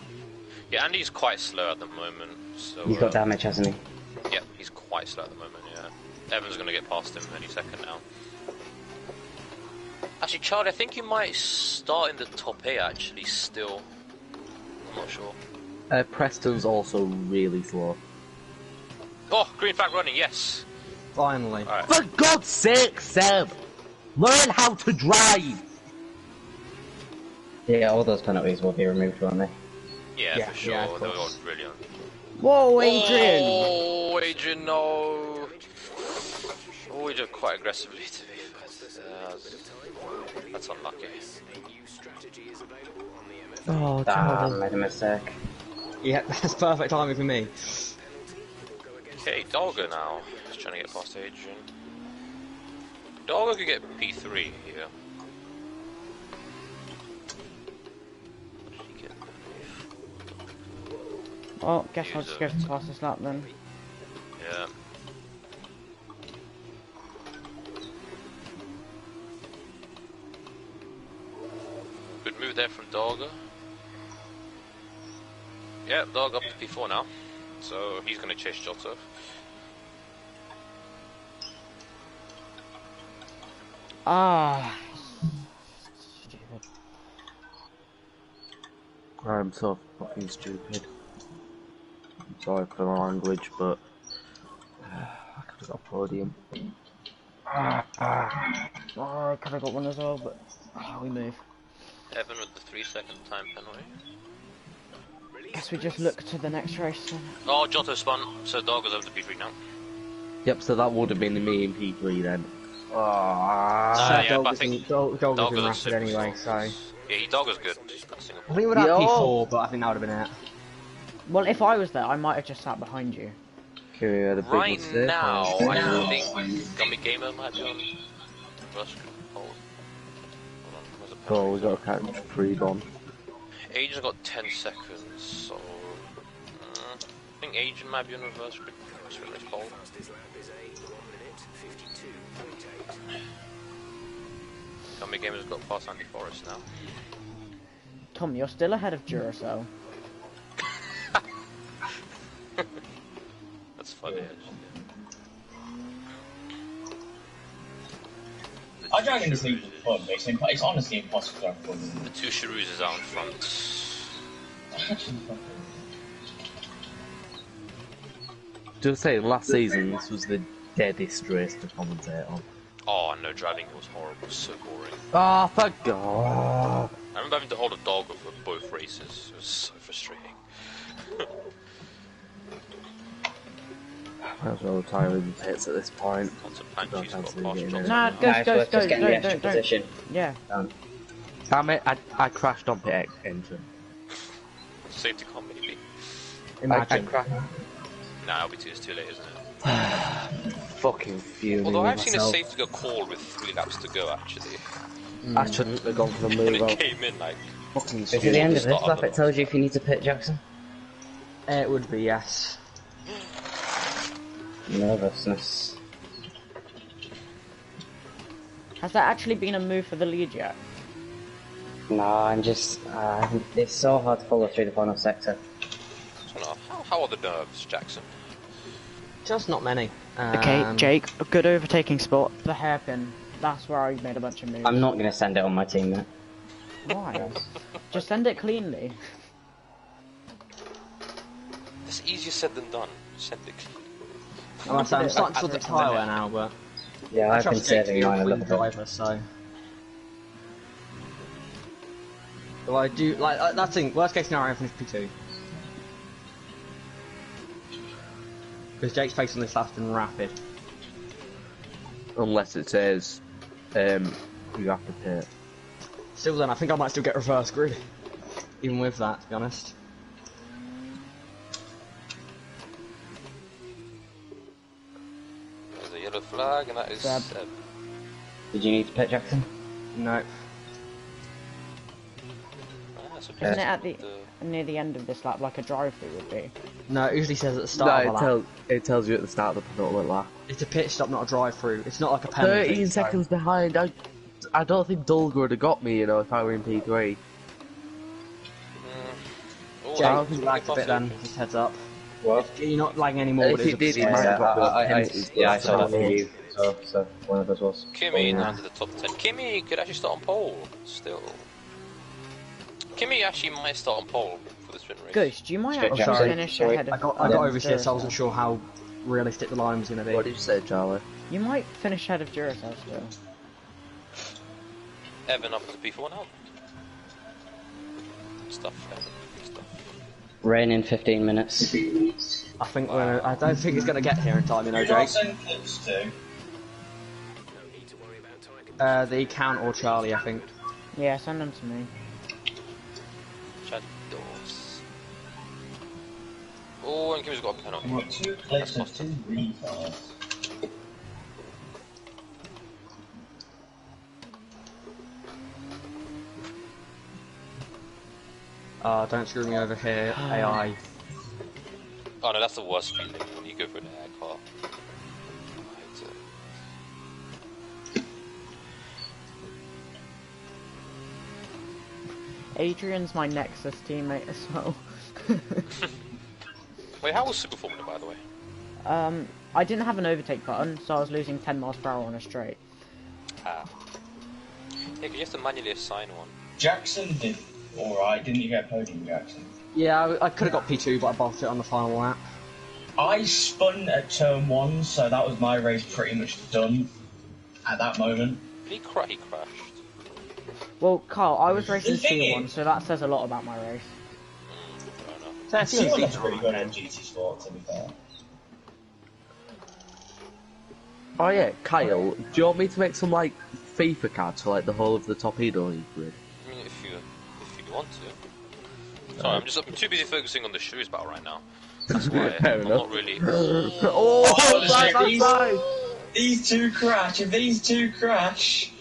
Yeah, Andy's quite slow at the moment, so... He's got damage, hasn't he? Yeah, he's quite slow at the moment, yeah. Evan's gonna get past him any second now. Actually, Charlie, I think you might start in the top 8, actually, still. I'm not sure. Preston's also really slow. Oh, green flag running, yes! Finally. Right. For God's sake, Seb! Learn how to drive! Yeah, all those penalties will be removed, won't they? Yeah, for sure, yeah, of they were all course. brilliant. Whoa, Adrian! Oh, Adrian, no! Oh, we did quite aggressively, to be fair. That's unlucky. Oh, Damn, made a mistake. Yeah, that's perfect timing for me. Okay, Dogger now. Just trying to get past Adrian. Dogger could get P3 here. What did he get? Well, guess I'll just go past this lap then. Yeah. Good move there from Dogger. Yeah, Dog up to P4 now. So he's going to chase Jotto. Ah. Stupid. I'm so fucking stupid. I'm sorry for the language, but I could have got a podium. Oh, I could have got one as well, but we move. Evan with the 3-second time penalty. Guess we just look to the next race then. Oh, Jotto spun, so Dogger's over to P3 now. Yep, so that would have been me in P3 then. Yeah, but I think Dogger's Dogger's been a rapid super anyway, slow. so... Yeah, Dogger's good. I think we'd have P4, but I think that would have been it. Well, if I was there, I might have just sat behind you. Okay, we had a big Right mistake. now, I think Gummy Gamer might be on reverse hold. Hold on, where's the Oh, we penalty? got to catch 3 bomb. Agent's got 10 seconds, so... I think Agent might be on reverse hold. Gummy Gamer's got past Andy Forrest now. Tom, you're still ahead of Duracell. That's funny, actually. I drag in this league for fun, but it's honestly impossible to have fun. The two Cheroos is out in front. Just say, last season this was the deadest race to commentate on. Oh no, driving was horrible, so boring. Oh, for God! I remember having to hold a dog for both races. It was so frustrating. Might as well retire in the pits at this point. Lots of Don't punches got fancy past getting Johnson. in. Nah, Nice go, work, just getting the extra don't. position. Yeah. Damn it, I crashed on pit engine. Safety car maybe. Imagine. I crashed. Nah, it's too late, isn't it? Fucking fuming. Although with I've seen a myself. safety car called with 3 laps to go, actually. I shouldn't have gone for the And move. it came in like... Fucking Is it the end of this Start lap? of It tells you if you need to pit, Jackson. It would be, yes. Nervousness. Has that actually been a move for the lead yet? No, I'm just... it's so hard to follow through the final sector. I don't know. How are the nerves, Jackson? Just not many. Okay, Jake, a good overtaking spot. The hairpin. That's where I made a bunch of moves. I'm not going to send it on my team, then. Why? Just send it cleanly. It's easier said than done. Send it clean. I'm starting to sort the tyre wear now, but... Yeah, I've been saving mine a little bit. driver, so... Well, I do, like, that's the thing, worst case scenario, I finish P2. Because Jake's pace on this last and rapid. Unless it says, you have to pit. Still then, I think I might still get reverse grid. Even with that, to be honest. There's a yellow flag, and that is... Seb. Did you need to pit, Jackson? No. That's a Isn't it at the near the end of this lap like a drive-through would be? No, it usually says at the start of a lap. It tells you at the start of the penultimate lap. It's a pit stop, not a drive-through. It's not like a penalty. 13 seconds behind. I don't think Dulga would have got me, you know, if I were in P3. Jake, I think you lagged a bit then, just heads up. What? You're not lagging anymore, but If you did, it might have I saw that for you. So one of us was. Kimmy now to the top 10. Kimmy could actually start on pole still. Kimmy actually might start on pole for the sprint race. Ghost, do you mind Sorry. actually finish ahead of... I got oversteered, so I wasn't sure how realistic the line was going to be. What did you say, Charlie? You might finish ahead of Duracell still. Evan up as a P4 now. Stuff. Rain in 15 minutes. I don't think it's going to get here in time, you know, Jake. Clips too. The Count or Charlie, I think. Yeah, send them to me. Shadows. Oh, and Kimmy's got a penalty. We've got 2 clips and 2 retards. Don't screw me over here, AI. Oh no, that's the worst feeling when you go for an air car. Adrian's my Nexus teammate as well. Wait, how was Super Formula, by the way? I didn't have an overtake button, so I was losing 10 miles per hour on a straight. Ah. Yeah, 'cause you have to manually assign one. Jackson did alright, didn't you get podium, Jackson? Yeah, I could have got P2, but I bolted it on the final lap. I spun at turn 1, so that was my race pretty much done at that moment. He crashed. Well, Carl, I was racing The thing C1, is- so that says a lot about my race. Fair enough. C1's pretty good on GT Sport, to be fair. Oh yeah, Kyle, do you want me to make some, like, FIFA cards for, like, the whole of the Torpedo League grid? I mean, if you want to. Sorry, I'm too busy focusing on the Shoes battle right now. That's why Fair I'm enough. not really. Oh, These two crash. If these two crash,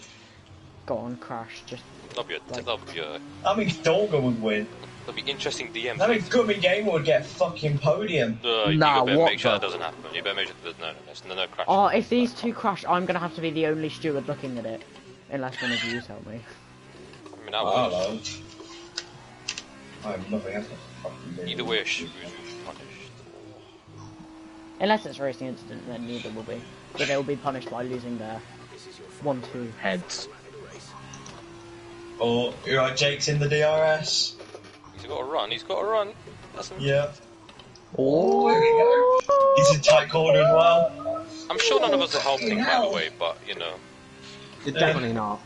Go on, crash. Just That'll be that means Dolga would win. that'll be interesting DMs. That means Gummy Gamer would get fucking podium. You Nah, better what make sure the- that doesn't happen. You better make sure that there's no crash. Oh, if these two crash, I'm gonna have to be the only steward looking at it. Unless one of you tell me. I mean, I would. Hello. I have nothing else to fucking do. Either way, Shoes will be punished. Unless it's a racing incident, then neither will be. But they will be punished by losing their 1-2. Heads. Oh, you're right, Jake's in the DRS. He's got to run. That's Yeah. Oh, there we go. He's in tight corner as well. I'm sure none of us are helping, by the way, but you know. You're definitely not.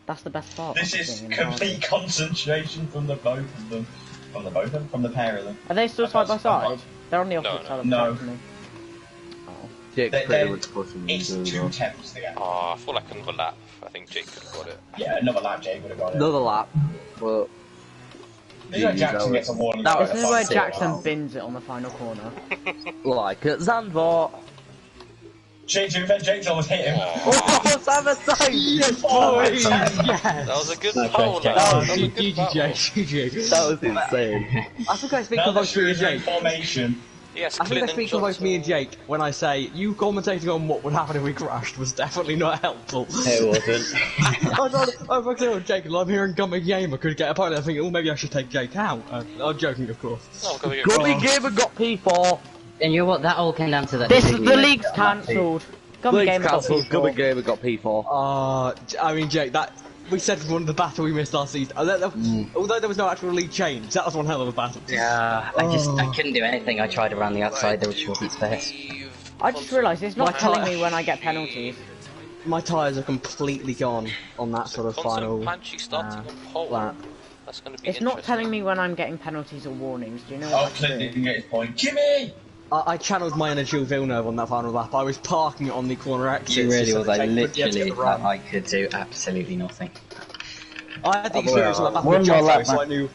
That's the best part. This of is being in a car. complete concentration from the both of them. From the both of them? From the pair of them. Are they still side by side? They're on the opposite No, side of the no. track to me. Oh. Jake's They- pretty they- much pushing me It's as 2 well. temps to get. Ah, I feel like another lap. I think Jake could have got it. Yeah, another lap Jake would have got it. Another lap, but This is where Jackson gets a warning. That was This is where so Jackson loud. bins it on the final corner. like at Zandvoort. Jake's almost hit him. Oh, Simon Sainz! That was a good foul. That That was a good GG, foul. Jake, GG. That was insane. I think I speak Now for the both me and shoes are in Jake. formation. Yes, I think I Clinton speak for both me and Jake when I say you commentating on what would happen if we crashed was definitely not helpful. It wasn't. I'm fucking with Jake, and I'm hearing Gummy Gamer could get a point. I'm thinking, oh, maybe I should take Jake out. I'm joking, of course. No, go here. Gummy Gamer got P4. And you know what? That all came down to that. This is decision the you made. league's cancelled. Gummy League's Gamer got cancelled. Gummy P4. Gamer got P4. I mean, Jake, that we said one of the battle we missed last season. Although there was no actual league change, that was one hell of a battle. Yeah, I couldn't do anything. I tried around the outside. There was shorty space. I just realised it's not My telling car- me when I get penalties. My tyres are completely gone on that sort of final Punchy starting on pole. lap. That's going to be It's not interesting. telling me when I'm getting penalties or warnings. Do you know Oh, what I'm Clinton doing? didn't get his point. Jimmy! I channeled my energy with Villeneuve on that final lap. I was parking it on the corner exits. You really so was. that I Jake wouldn't be able to literally, get the run. I could do absolutely nothing. I had the experience on that lap One with more Jocko, lap, so man. I knew.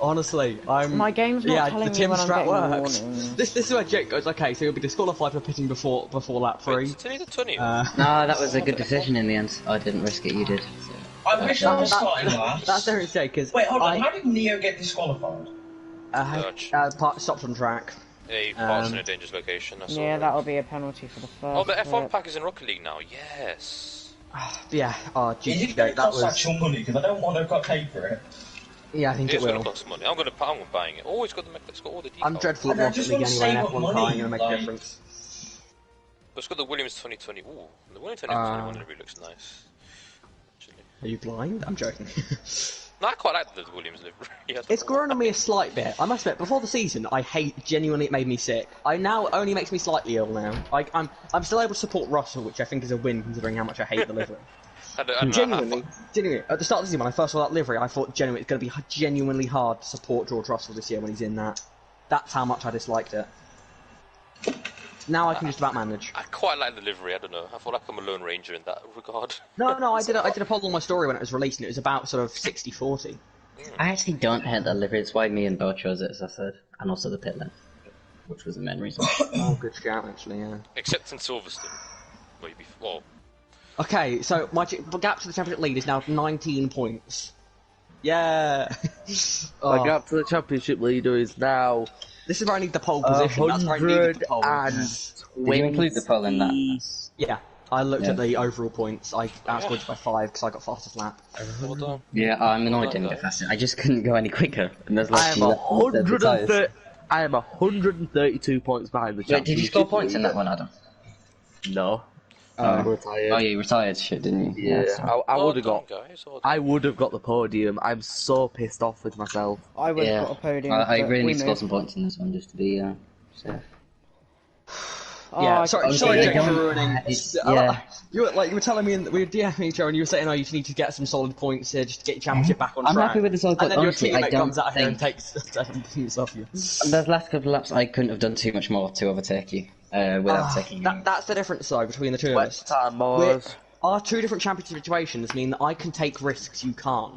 Honestly, I'm. My game's not yeah, telling the me Tim when I'm strat getting works. warnings. This is where Jake goes. Okay, so you'll be disqualified for pitting before lap 3. Wait, Tony the 20. No, that was a good decision in the end. I didn't risk it. You did. So. I wish I was starting last. That's don't say because. Wait, hold on. How did Neo get disqualified? Stopped on track. Yeah, he parks in a dangerous location. That's Yeah, all. that'll be a penalty for the first. Oh, the F1 lap. pack is in Rocket League now. Yes. Yeah. Oh, Is geez, it going to that cost was. actual money? Because I don't want to pay for it. Yeah, I think It's it gonna will. cost money. I'm buying it. Oh, it's got all the details. I'm dreadful at And I Rocket just League want to anyway, and save F1 up car ain't money, gonna make a like- difference. But it's got the Williams 2020. Ooh, the Williams 2021 livery looks nice. Actually. Are you blind? I'm joking. No, I quite like the Williams livery. It's grown on me a slight bit. I must admit, before the season, genuinely it made me sick. Now it only makes me slightly ill now. I'm still able to support Russell, which I think is a win considering how much I hate the livery. I don't know Genuinely, at the start of the season when I first saw that livery, I thought genuinely it's going to be genuinely hard to support George Russell this year when he's in that. That's how much I disliked it. Now I can just about manage. I quite like the livery. I don't know. I feel like I'm a Lone Ranger in that regard. No, I did a poll on my story when it was released, and it was about sort of 60-40. I actually don't hate that livery. It's why me and Bo chose it, as I said, and also the pit lane, which was the main reason. Oh, good shout, actually, yeah. Except in Silverstone. Well, Okay, so my gap to the championship lead is now 19 points. Yeah. My gap to the championship leader is now This is where I need the pole position. That's where I needed the pole. Did you include the pole in that? Yeah, I looked at the overall points. I outscored you by 5 because I got fastest lap. well done. Yeah, I'm annoyed I didn't go faster. I just couldn't go any quicker. And there's I like am 132 points behind the Wait, championship. did you score points in that one, Adam? No. I'm retired. Oh, you retired shit, didn't you? Yeah, Yes. I would have got. Guys, well done. I would have got the podium. I'm so pissed off with myself. I would have Yeah. got a podium. I but really we need to score moved. some points in this one just to be safe. Oh, Yeah, I sorry, got- sorry, yeah, Jake, don't- for ruining. it's- yeah. You were telling me we were DMing each other, and you were saying, "Oh, you just need to get some solid points here just to get your championship back on I'm track." happy with the solid And points. then your Honestly, I teammate don't comes out here and think- takes 7 points off you. Those last couple of laps, I couldn't have done too much more to overtake you without taking you. That's the difference, though, between the two of us. Wet time, boys. Our two different championship situations mean that I can take risks you can't.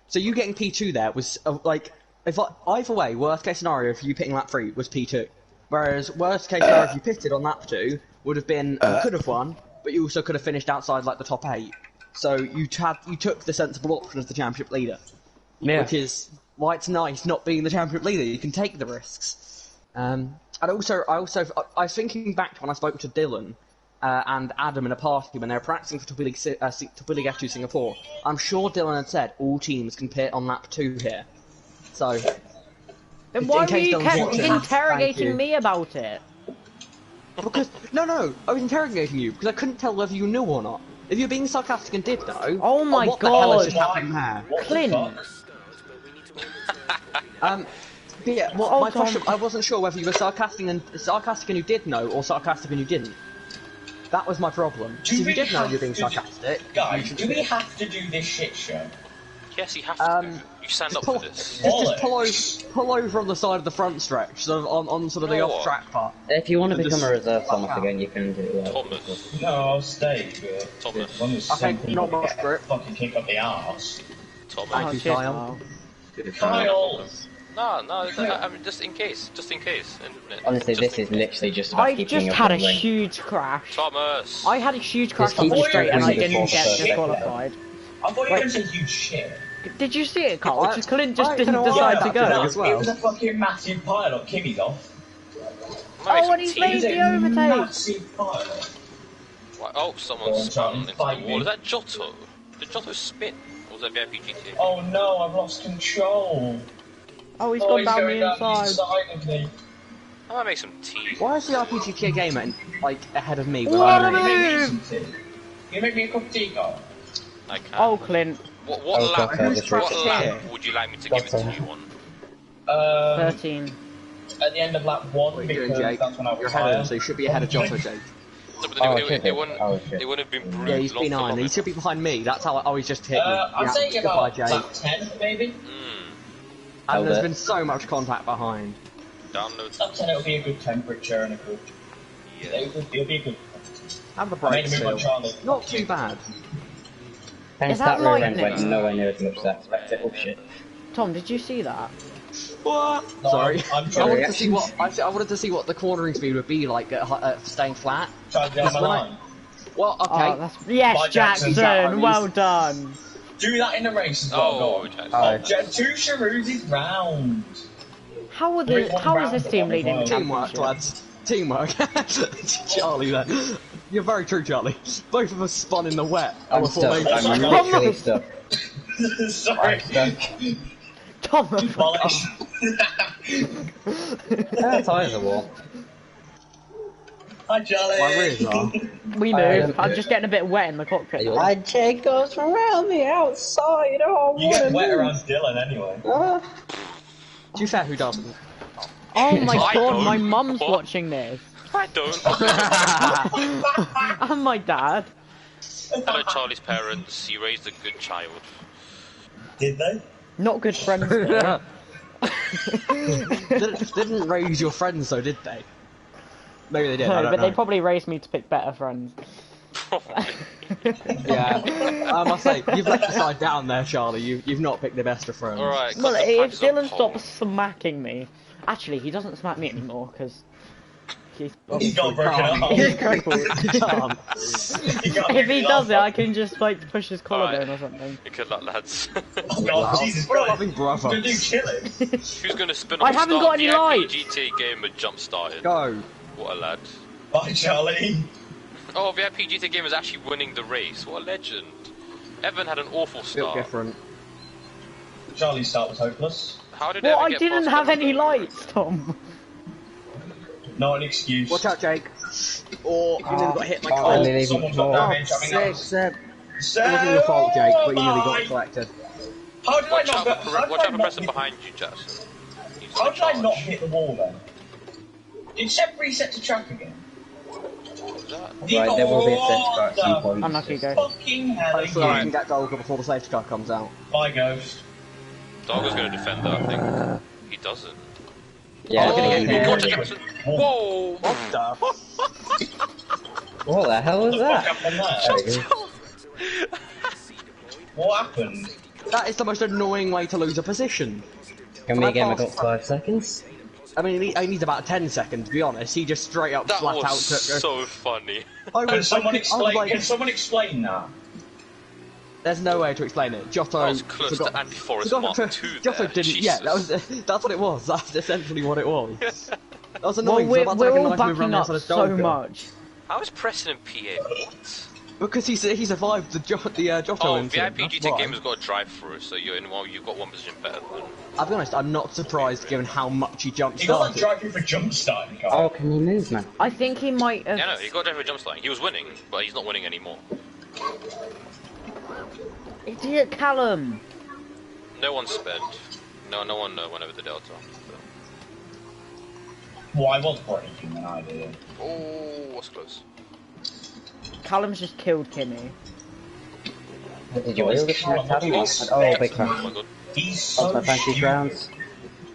So you getting P2 there was either way, worst case scenario for you pitting lap 3 was P2. Whereas worst case scenario if you pitted on lap 2 would have been you could have won, but you also could have finished outside like the top 8. So you took the sensible option as the championship leader. Yeah. Which is why it's nice not being the championship leader. You can take the risks. And I was thinking back to when I spoke to Dylan and Adam in a party when they were practicing for Top League F2 Singapore. I'm sure Dylan had said all teams can pit on lap 2 here. So Then in why were case you Dylan's kept watching, thank you. interrogating me about it? because no, I was interrogating you because I couldn't tell whether you knew or not. If you're being sarcastic and did know, Oh my what the hell is God. just happening there? What the Clint. fuck? But yeah, well, Oh, my Tom. question, I wasn't sure whether you were sarcastic and you did know, or sarcastic and you didn't. That was my problem. Do So if we you did know have you're being to- sarcastic, Guys, do we have to do this shit show? Yes, you have to. You signed up pull, for this. just pull over on the side of the front stretch, sort of on sort of the No. off-track part. If you want to Just- become a reserve Thomas again, you can do it. Thomas. No, I'll stay, but Thomas. as long as Okay, some people not much get for it. fucking kick up the arse. Thomas. Thank Oh, you, cheers, Kyle. Kyle. Kyle! No, I mean, just in case. Honestly, this is literally just about I keeping just up had a with the lane. huge crash. Thomas! I had a huge crash Just on the keep straight and I pushing didn't before get the first disqualified. I thought you were Wait. going to say huge shit. Did you see it, Carl? I- Clint just I didn't can decide allow to that go. to as well. It was a fucking massive pile up Kimmy's off. Oh, and he's It made was the a overtake. massive pile. Oh, someone spun into the Fight me. wall. Is that Giotto? Did Giotto spin? Or was that VIP GT? Oh no, I've lost control. Oh, he's Oh, gone he's down going the down the inside. inside of me. I might make some tea. Why is the RPGTA gamer like ahead of me? when What I'm a late? Can you make me move! some tea? Can you make me a cup of tea, Carl? I can. Oh, Clint. What Oh, lap? God, this What is- lap would you like me to give it to you on? 13. At the end of lap 1, What are you doing, because Jake? that's when I You're was ahead of him, higher. so you should be ahead of Jotto, Jake. No, but Oh, it shit. wouldn't. Oh, shit. It wouldn't have been brewed Yeah, he's long been for on. long He should be enough. behind me. That's how I always just hit you. I'd say Goodbye, about Jake. lap 10, maybe. And Hold there's it. been so much contact behind. Download. Lap 10 it'll be a good temperature and a good... Yeah. It'll be a good... And the I made brakes a move on still. Charlie. Not too bad. Thanks, that that rear end lightning? went nowhere near as much as I expected. Oh shit. Tom, did you see that? What? No, Sorry. I'm I trying wanted to to see what I wanted to see what the cornering speed would be like at staying flat. try to get on my when I- line. Well, okay. Oh, that's... Yes, Bye, Jackson. Jackson! Well done! Do that in a race as well. Oh, Two Sharooz's round. How is this team leading the Teamwork, championship? lads. Teamwork. Charlie, then. You're very true, Charlie. Both of us spun in the wet. I'm Our stuck. formation. I'm literally stuck. Sorry. Thomas. Polish. That's always a wall. Hi, Charlie. My rears are. We knew. I'm just getting a bit wet in the cockpit. My chain goes around the outside. Oh, You get wet around Dylan anyway. To be fair, who doesn't? Oh my I god, don't. my mum's What? watching this. I don't. And my dad. Hello, Charlie's parents. You raised a good child. Did they? Not good friends. though. Didn't raise your friends though, did they? Maybe they did. I No, don't but know. they probably raised me to pick better friends. Yeah, I must say, you've let the side down there, Charlie. You've not picked the best of friends. Alright, Well, if Dylan stops smacking me... Actually, he doesn't smack me anymore, because... He's got a broken arm. He's crippled. If he does it, I can just, like, push his collarbone or something. Good luck, lads. Oh god, Jesus What a Christ. loving brother. We're gonna do killing. Who's gonna spin I off haven't got any lights. GTA game with jump started? Go. What a lad. Bye, Charlie. Oh, VIP GTA game is actually winning the race. What a legend. Evan had an awful Feel start. different. Charlie's start was hopeless. How did Well, Evan I get didn't past have Evan? any lights, Tom. Not an excuse. Watch out, Jake. Or you nearly got hit by I coal. nearly Someone's even got more. damage. I mean, Six, seven. It wasn't your fault, Jake, but you nearly got collected. How did I Watch not out go? for, How did watch I out for not person hit- behind you, Jackson. He's How in did I not charge. hit the wall then? Did Seb reset to track again? What was that? Right, there will be a set track at some point. Unlucky, go. Fucking hell Hopefully I can again. get Golga before the safety car comes out. Bye, Ghost. Dogger's gonna defend that, I think. He doesn't. Yeah, Oh, gonna he get got to you. Jackson. Whoa! What the hell was What that? happened there? What happened? That is the most annoying way to lose a position. Can we again? I got 5 seconds. I mean, he needs about 10 seconds, to be honest. He just straight up That flat out was took... so funny. Can someone like, explain that? there's no way to explain it. Giotto That was close forgot, to Andy Forrest forgot Mark to- II Giotto there. didn't... Yeah, Jesus. that's what it was. That's essentially what it was. That was Well, annoying. we're, so we're all nice move around backing the up outside of so Dolga. much. How is Preston and PA? What? Because he survived the Giotto Oh, incident. VIP that's GTA why. game has got a drive-through, so you're in. Well, you've got one position better than. I'll be honest, I'm not surprised given how much he jumped He got that started. drive-through for jump starting car. Oh, can you move, man? I think he might have... Yeah, no, he got drive for jump starting. He was winning, but he's not winning anymore. Idiot Callum! No one spent. No one went over the delta. Well, I was braking when I did it. Oh, what's close? Callum's just killed Kimmy. Did you wheel the track? Oh, big Oh crash. my god. He's Lost so my fancy stupid. rounds.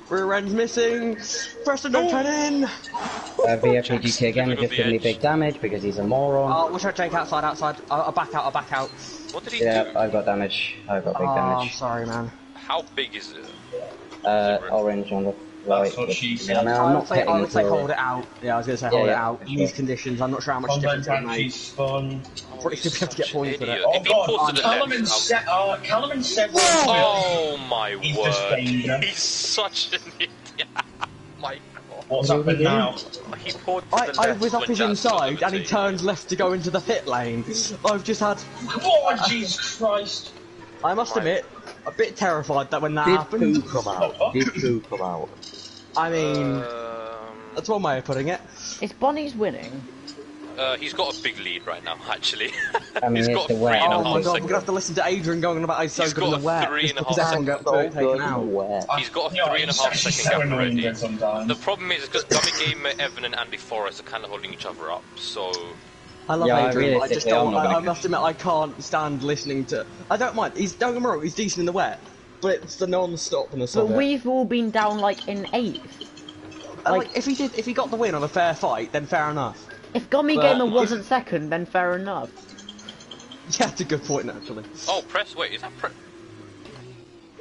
Rear end's missing. Preston, don't turn in. VIP GTA again has just given me big damage because he's a moron. Oh, watch out, Jake, outside. I'll back out. What did he Yeah, do? I've got damage. I've got big Oh, I'm damage. sorry, man. How big is it? Orange on the right. That's what she said. I mean, I'm I not would say hitting hold it out. Yeah, I was going to say hold it yeah, out. for In these sure. conditions, I'm not sure how much Content difference it actually makes. spun. Pretty stupid to get Such an points with it. idiot. Oh If he god, pulls to the Callum left, and I'll- Callum and Seb were Oh my He's just word! danger. He's such an idiot. My god. What's happened now? He pulled to the I left was up when his Jackson inside was and he overtaken. turned left to go into the pit lane. I've just had, Oh, Jesus Christ. I must admit, a bit terrified that when that Did happened. poo come out? Oh, Did poo come out? I mean, that's one way of putting it. Is Bonnie's winning? He's got a big lead right now, actually. I mean, He's it's got the three wet. and a Oh half my god, we're seconds. gonna have to listen to Adrian going on about he's so He's good in got the wet. 3.5 Because Aaron got Oh, taken out. where? He's got a You know, 3.5 he's actually second so gap annoying already. then sometimes. The problem is because Gummy Gamer, Evan, and Andy Forrest are kind of holding each other up. So I love Yeah, Adrian, but I just realistically, don't. I'm not I gonna- must admit, I can't stand listening to. I don't mind. Don't get me wrong. He's decent in the wet, but it's the non-stopness But of it. we've all been down like in 8th. Like, if he got the win on a fair fight, then fair enough. If Gummy But- Gamer wasn't second, then fair enough. Yeah, that's a good point actually. oh, wait, is that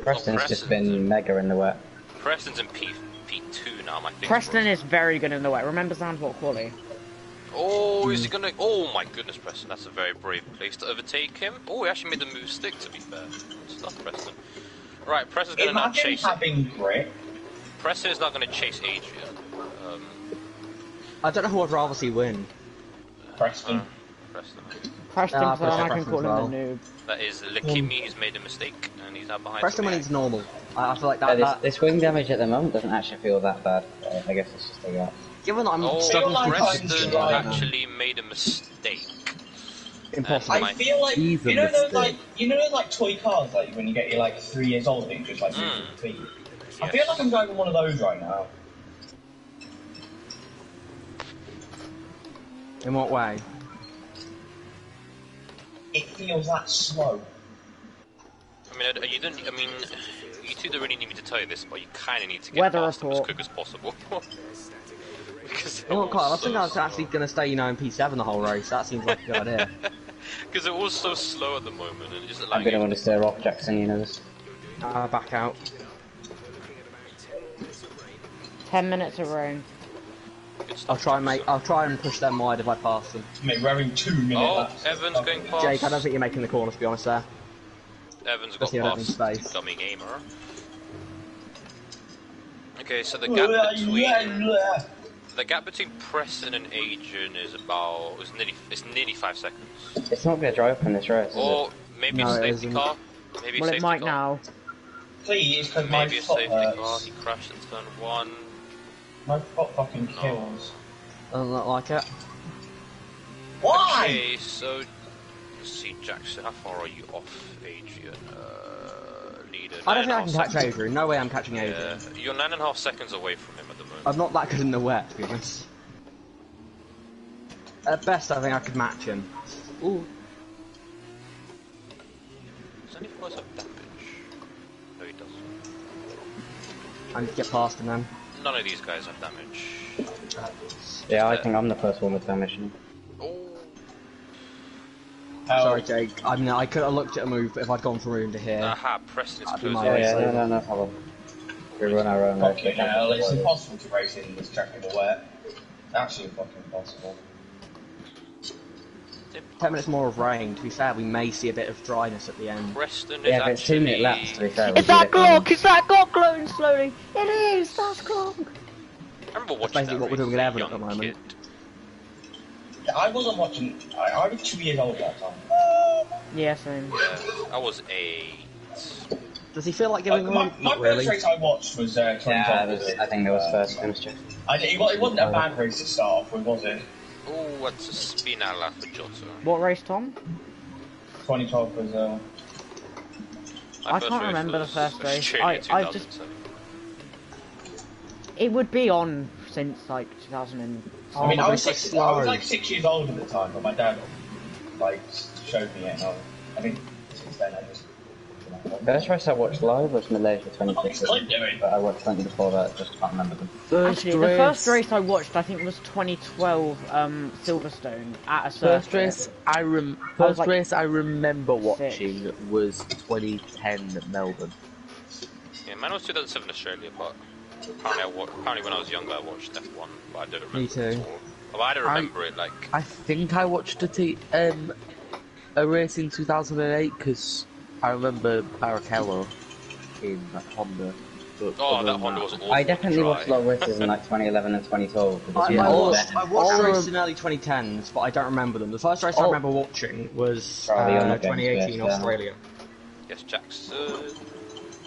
Preston's Oh, just Preston. been mega in the wet. Preston's in P2 now, I think. Preston is very good in the wet. Remember Zandvoort quali? Oh, is he gonna... Oh my goodness, Preston, that's a very brave place to overtake him. Oh, he actually made the move stick, to be fair. Stuff, Preston. Right, Preston's gonna now chase... having grip. Preston is not gonna chase Adrian. I don't know who I'd rather see win. Preston. Preston. Preston, so I can Preston call as well. him the noob. That is Lakimi, who's made a mistake, and he's now behind. Preston when he's normal. I feel like that. This wing damage at the moment doesn't actually feel that bad. I guess it's just a gap. Given that I'm Oh, struggling to Preston actually made a mistake. Impossible. I feel like He's a you know those mistake. like toy cars like when you get you're like 3 years old and you just like use your feet. I Yes. feel like I'm driving one of those right now. In what way? It feels that slow. I mean, you don't. I mean, you two don't really need me to tell you this, but you kind of need to get Weather past them as report. quick as possible. Because You know what, Kyle? I think I was actually going to stay, in P7 the whole race. That seems like a good idea. Because it was so slow at the moment, and it just I'm allowed gonna you want to steer off, Jackson. You know this. Back out. 10 minutes of rain. good stuff. I'll try and push them wide if I pass them. I mean, we're in 2 minutes. Oh, Evans going past. Jake, I don't think you're making the corner, to be honest there. Evans got Especially in open past space. dummy gamer. Okay, so the gap between Preston and Adrian is about it's nearly 5 seconds. It's not gonna dry up in this race. Is Or maybe No, a it safety isn't. car. Maybe a Well, safety it might car. now. Please, because my Maybe a foot safety car. hurts. He crashed in turn 1. My foot fucking kills. Doesn't look like it. Why? Okay, so let's see, Jackson. How far are you off Adrian? Leader. I don't think I can 9.5 catch seconds. Adrian. No way I'm catching Yeah, Adrian. you're 9.5 seconds away from him at the moment. I'm not that good in the wet, to be honest. At best, I think I could match him. Ooh. Does any of us have damage? No, he doesn't. I need to get past him then. None of these guys have damage. Yeah, I think I'm the first one with damage. Oh, Sorry, Jake. I mean, I could have looked at a move, but if I'd gone from room to here. aha! Preston is That'd be closing. my Yeah, race. no problem. We run our own race. Fucking hell, it's impossible to race in this track in the wet. It's actually fucking impossible. 10 minutes more of rain. To be fair, we may see a bit of dryness at the end. Preston is Yeah, but it's 2 minute actually... laps to be fair. Is that clock? Is that clock glowing slowly? It is! That's clock! I remember watching basically that what we're doing race with as a Evan at the young moment. kid. Yeah, I wasn't watching. I was 2 years old at that time. Yeah, same. Yeah, I was 8. Does he feel like giving My one? Not really. first race I watched was 2012. I think that was first chemistry. It wasn't a bad race to start off with, was it? Oh, what's a spinala for Jota? What race, Tom? 2012 was. My I first can't race remember the was first race. Australia I just- 2007. It would be on since like 2000 and... I mean, my I was, God, six, it's I was slow. like 6 years old at the time, but my dad like showed me it, and I think since then I just. First race I watched live was Malaysia What the fuck's 2015, Clint doing? but I watched 20 before that, just can't remember them. Actually, the first race I watched, I think, was 2012 Silverstone at a circuit. First race I was like I remember watching was 2010 Melbourne. Yeah, mine was 2007 Australia, but apparently when I was younger I watched F1, but I don't remember Me too. it at all. Well, I don't remember it like... I think I watched a race in 2008 because I remember Barrichello in Honda. But Oh, other that than Honda was awful. I definitely dry. watched a lot of races in like 2011 and 2012. because I you know watched all races of- in early 2010s, but I don't remember them. The first race I Oh. remember watching was Probably on the 2018 games, yeah. Australia. Yes, Jackson.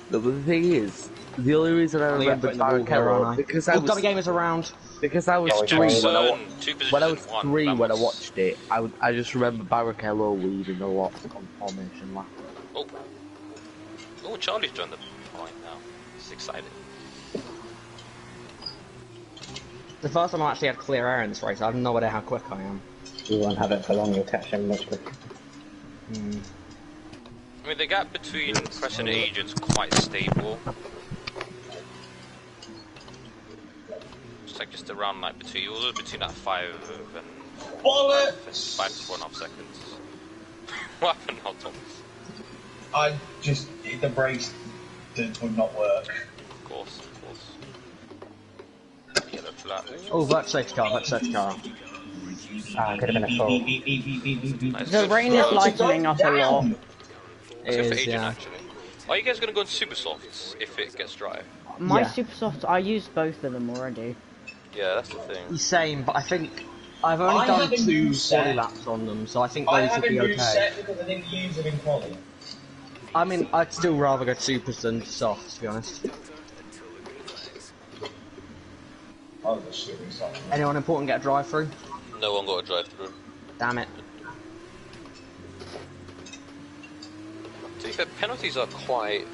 the thing is, the only reason I Oh, yeah, remember putting the ball here, Barrichello aren't I? because I Well, was dummy gamers around. because I was Yes, 3 when I Jackson. wa- 2 positions when I was in 1. 3 that when I was- watched it. I just remember Barrichello leading a lot on formation lap. Oh, Charlie's joined the point now. He's excited. The first time I actually had clear air in this race, I have no idea how quick I am. You won't have it for long, you'll catch him much quicker. I mean, the gap between Preston and Adrian's quite stable. It's like just around like between that 5 and Bollocks! 5 to 4.5 seconds. What happened now, Thomas? The brakes would not work. Of course. Yellow flag. Oh, that's safety car, that's safety car. Ah, it could have been a fault. Nice. The rain is lightening up a lot. It's good for Is, Agent, yeah. actually. Are you guys gonna go on super softs if it gets dry? My Yeah. super soft, I used both of them already. Yeah, that's the thing. Same, but I think I've only I done have a 2 new quali set. laps on them, so I think I those have would a be new okay. set because I didn't use it in quali. I mean, I'd still rather go supers than softs, to be honest. I was just shooting something. Anyone important get a drive through? No one got a drive through. Damn it. To be fair, penalties are quite.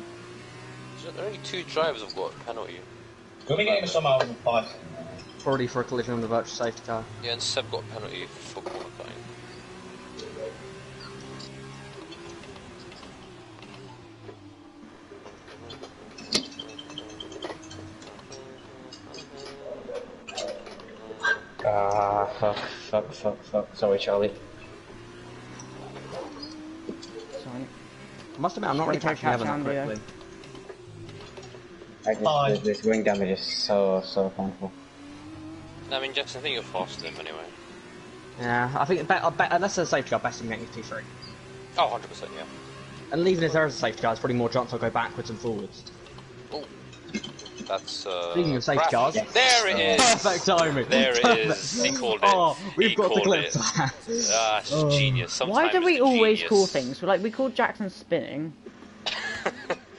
There are only 2 drivers have got a penalty. We'll be getting some out of the pipe. Probably for a collision on the virtual safety car. Yeah, and Seb got a penalty for corner cutting. Ah, fuck. Sorry, Charlie. Sorry. I must admit, I'm not really Just catching gonna Evan that catch quickly. This wing damage is so painful. I mean, Jackson, I think you're faster than him anyway. Yeah, I think unless there's a safety car, best I'm getting is T3. Oh, 100%, yeah. And even if there is a safety car, it's probably more chance I'll go backwards and forwards. Oh. That's, Speaking of safety cars, There it is! perfect timing. There it is. He called it. Oh, we've He got the called clip it. for that. Ah, it's genius. Sometimes Why do we it's always genius. call things? Like, we called Jackson spinning.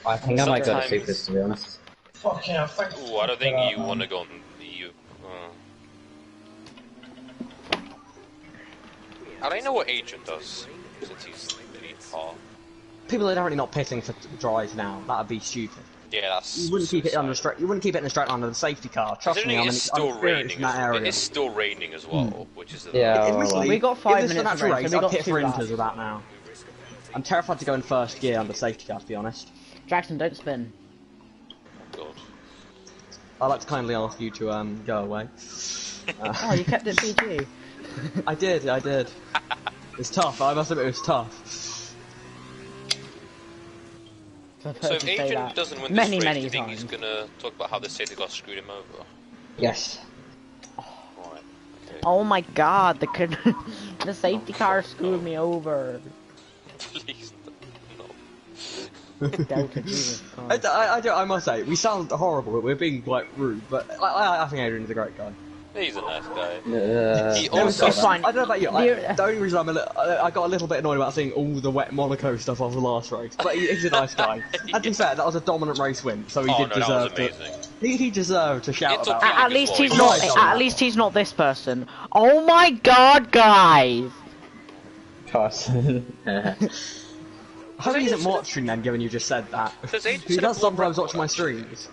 I think I might go to Sometimes- supers, to be honest. Fucking hell, thank you. Ooh, I don't think you want to go on the... I don't know what Agent does, since he's the car. People are already not pitting for drives now. That'd be stupid. Yeah, that's... You wouldn't keep it under straight. You wouldn't keep it in a straight line of the safety car. Trust me, I'm It's still experienced raining. in that area. It is still raining as well, which is... Yeah, Admittedly, We got 5 if this was a minutes natural of race, race, so we I'd got pit 2 for laps. Inters with that now. I'm terrified to go in first gear under safety car, to be honest. Jackson, don't spin. God. I'd like to kindly ask you to go away. Oh, you kept it PG. I did. It's tough. I must admit, it was tough. So I've So heard if you say Agent that doesn't win many, this race, many do you think times. he's gonna talk about how the safety car screwed him over? Yes. Right. Okay. Oh my god, the safety car screwed me over. Please, Delta, Jesus Christ. I must say, we sound horrible, but we're being quite rude. But I think Adrian's a great guy. he's a nice guy. He No, also... it's fine. I don't know about you. The- The only reason I got a little bit annoyed about seeing all the wet Monaco stuff off the last race, but he's a nice guy. And to be fair, that was a dominant race win, so he Oh did no, that was deserve to. amazing. He deserved to shout It's about. okay. that. At least Well, he's he not. was. At least he's not this person. Oh my god, guys! Pass. I hope he isn't watching then, given you just said that. Does Agent He set a does world sometimes watch record, my actually? streams.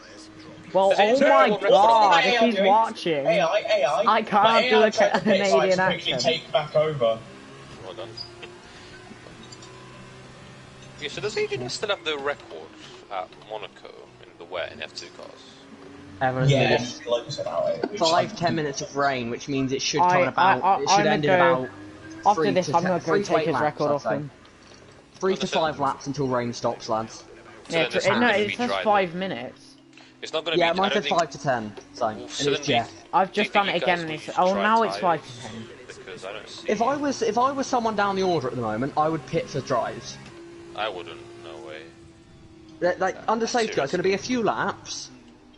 Well, Does he oh set a my world record? god, AI if he's doing- watching. AI. I can't My do AI a tried to fix, like, Canadian to quickly accent. take back over. Well done. Yeah, so does Agent still have the record at Monaco in the wet in F2 cars? Everyone's Yeah, minutes. looks about it. which 5-10 minutes of rain, which means it should I- come about. It should I'm end in gonna about. After 3 this, to I'm 10 gonna go 3 to take 8 his laps, record I'd off say. him. 3 to 5 laps until rain stops, lads. So then it's No, not gonna it be says dry, 5 minutes. It's not going to Yeah, be... mine I don't said think... 5 to 10. So, and So it's then Jeff. I've do you just think done it you guys again and will it's... use Oh, dry now it's tyres? 5 to 10. Because I don't see... If I was someone down the order at the moment, I would pit for drives. I wouldn't. No way. Like under safety car, it's going to be a few laps.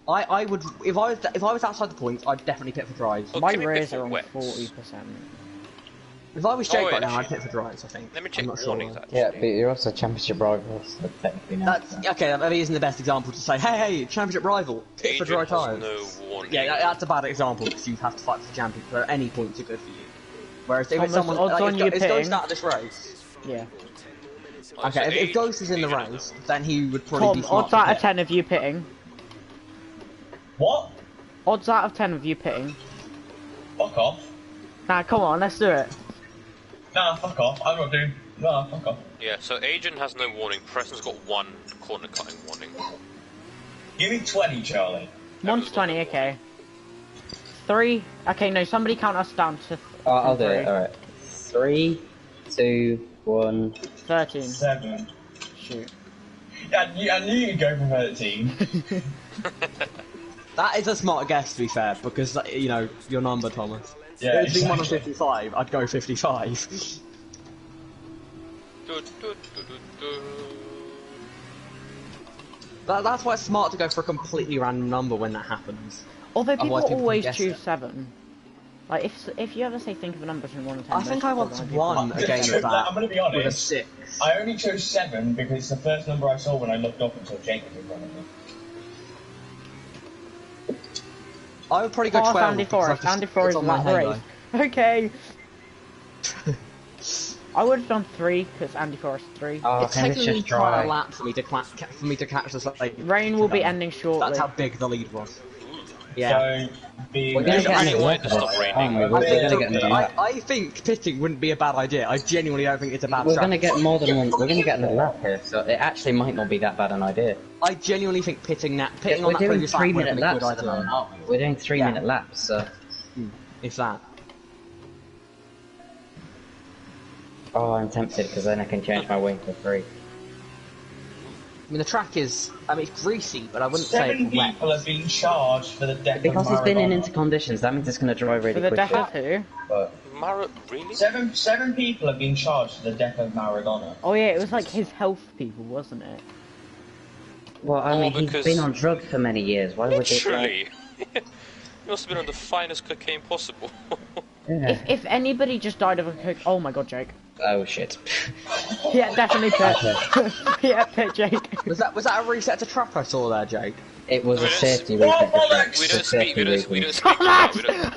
I would if I was outside the points, I'd definitely pit for drives. Well, My can we pit rears for are on wets? 40%. If I was Jake wait, right now, I'd actually- pit for drives. I think. Let me I'm check not sure. warnings, actually. Yeah, but you're also championship rivals, so technically now. That's okay. That maybe isn't the best example to say. Hey, championship rival, pit for Agent dry has tyres. no warning. Yeah, that's a bad example because you have to fight for the champion. So any points are good for you. Whereas if Thomas, it's someone odds like, on you if Ghost pitting. out of this race, Yeah. Oh, so okay, if Agent- Ghost is in the Agent race, doesn't. then he would probably Tom, be smart odds to out of pit. 10 of you pitting. What? Odds out of 10 of you pitting. Fuck off. Nah, come on, let's do it. Nah, fuck off. I'm not doing. Nah, fuck off. Yeah, so Agent has no warning. Preston's got 1 corner cutting warning. Give me 20, Charlie. 1 to 20, okay. 3. Okay, no, somebody count us down to I'll do from it, 3. alright. 3, 2, 1. 13. 7. Shoot. I knew you'd go for 13. That is a smart guess, to be fair, because you know your number, Thomas. Yeah, If it's 1 on exactly. 55, I'd go 55. That's why it's smart to go for a completely random number when that happens. Although people Otherwise people can always guess choose it. 7. Like if you ever say think of a number between 1 and 10, I think I once people won a game of that I'm gonna be with a honest. 6. I only chose 7 because it's the first number I saw when I looked up and saw Jacob in front of me. I would probably go Oh, 12. Andy because I've Forrest. just- Andy Forrest it's on my that halo. race. Okay. I would have done 3 because Andy Forrest 3. Oh, It's can this taken me just quite dry? a lap for me to catch this late. Rain will be ending shortly. That's how big the lead was. Yeah. So, being We're gonna really get Really an wanted lap. to stop raining. We're gonna get another lap. I think pitting wouldn't be a bad idea. I genuinely don't think it's a bad We're strategy. gonna get more than one. We're gonna get another lap here, so it actually might not be that bad an idea. I genuinely think pitting on We're that doing previous lap 3 would have minute been a good laps at the idea. moment, aren't we? We're doing 3 minute laps, so. If that. Oh, I'm tempted because then I can change my wing for free. I mean, the track is, it's greasy, but I wouldn't say 7 it's wet. people have been charged for the death Because of it's been in Maradona. interconditions, that means it's gonna dry really For the quickly. death of who? But Really? seven people have been charged for the death of Maradona. Oh yeah, it was like his health people, wasn't it? Well, I Oh, mean, he's because- been on drugs for many years. Why would they? Literally. He must have been on the finest cocaine possible. Yeah. If anybody just died of a coke, oh my god, Jake. Oh shit. Yeah, definitely pit. Yeah, pit, Jake. Was that a reset to trap I saw there, Jake? It was a We don't safety What reset. bollocks? we For don't speak. We safety don't. We don't reasons. speak. Now. We don't.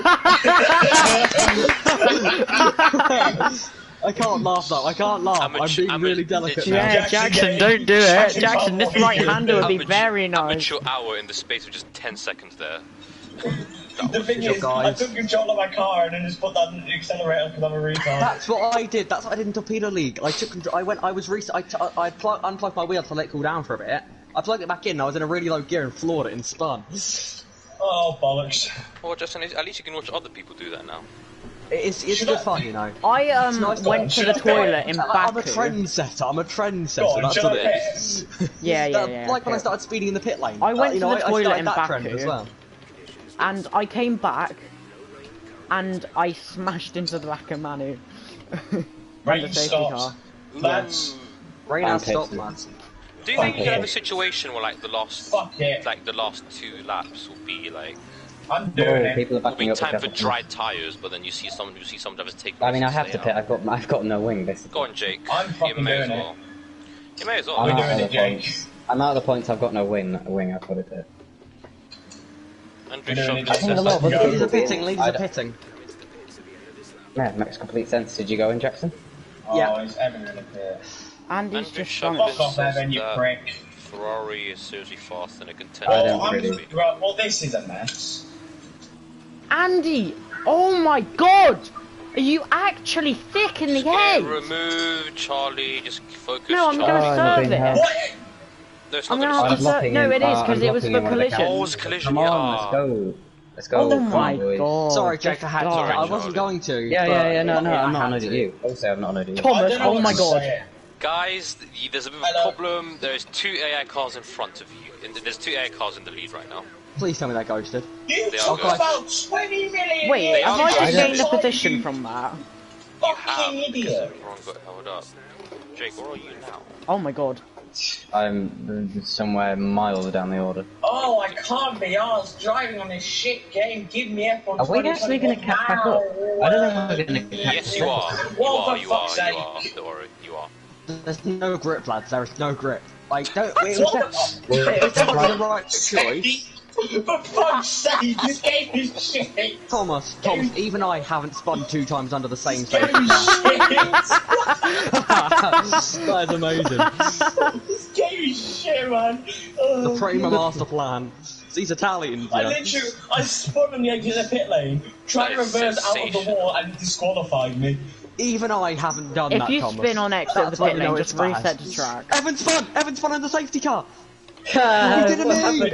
I can't laugh though. I can't laugh. I'm being really delicate now. Yeah, Jackson, don't do it. Jackson, this right-hander would be very nice. Amateur hour in the space of just 10 seconds there. The thing is, I took control of my car and then just put that in the accelerator because I'm a retard. That's what I did. That's what I did in Torpedo League. I took control. Unplugged my wheel to let it cool down for a bit. I plugged it back in. I was in a really low gear and floored it and spun. Oh, bollocks. Well, Justin, at least you can watch other people do that now. It's good fun, you know. I nice went to the toilet in I'm a Baku. trendsetter. I'm a Go trendsetter. on, That's should what I it bet? is. Yeah, yeah, That- yeah. Like when I okay. started speeding in the pit lane. I went you to know, the I toilet started in that trend Baku. as well. And I came back, and I smashed into the back of Manu. Rain the safety stops. car. Lads, Rain I'm has stopped, pissed. man. Do you think you Okay. can have a situation where like the last fuck it. 2 laps will be like I'm doing Oh, it. people are will be backing up. time for again. dry tires, but then you see some drivers take. I mean, I risks have and to stay pit. out. I've got no wing, basically. Go on, Jake. I'm You fucking may as doing it. well. You may as well. I'm We're out doing of it, the Jake. points. I'm out of the points. I've got no wing. I've got it. Andrew We're doing Shopton it. says a lot of that. other Leaders are people- pitting, leaders I are don't- pitting. Yeah, makes complete sense. Did you go in, Jackson? Yeah. Oh, it's Evan in the pit. Andy's Andrew just gone. Shopton Fuck off, says Evan, you that prick. Ferrari is seriously faster than a contender. I don't Oh, really- right, well, this is a mess. Andy! Oh my god! Are you actually thick in the Get head? removed, Charlie. Just focus. No, I'm Charlie. gonna Oh, serve nothing it. happened. What? No, it's I'm not gonna gonna have to stop. serve. No, it is because I'm it was locking the in one of the collision. Oh, it's collision. Come on, let's go. Let's go. Oh Come my on, boys. god. Sorry, Jake, I had to. Sorry, I wasn't going to. Yeah, but- yeah, yeah. No, no, Yeah, I'm I not had annoyed at to. you. Obviously, I'm not annoyed at you. Thomas, I don't know oh what my to god. say. Guys, there's a bit of a Hello. problem. There's 2 AI cars in front of you. And there's 2 AI cars in the lead right now. Please tell me that ghosted. You They took are about 20 million Wait, years have I to just decide gained a you position from that? Fucking Because idiot. everyone got held up. Jake, where are you now? Oh my god. I'm somewhere miles down the order. Oh, I can't be arsed driving on this shit game. Give me F1 Are we actually going to catch back up? I don't know if we're going to catch Yes, you are. You Well, are. for You are. fuck's You sake. are. Don't worry. You are. There's no grip, lads. There is no grip. Like, don't. It was What definitely the right choice. For fuck's sake, this game is shit. Thomas, even I haven't spun 2 times under the same safety Game car. is shit. That is amazing. This game is shit, man. Oh, The Prima master plan. These Italians, I yeah. literally, I spun on the edge of the pit lane, tried to That is reverse out of the sensational. wall and it disqualified me. Even I haven't done If that, you Thomas. spin on exit of the That's when pit you know lane, it's just reset bad. to track. Evan spun in the safety car. He What didn't move. happened?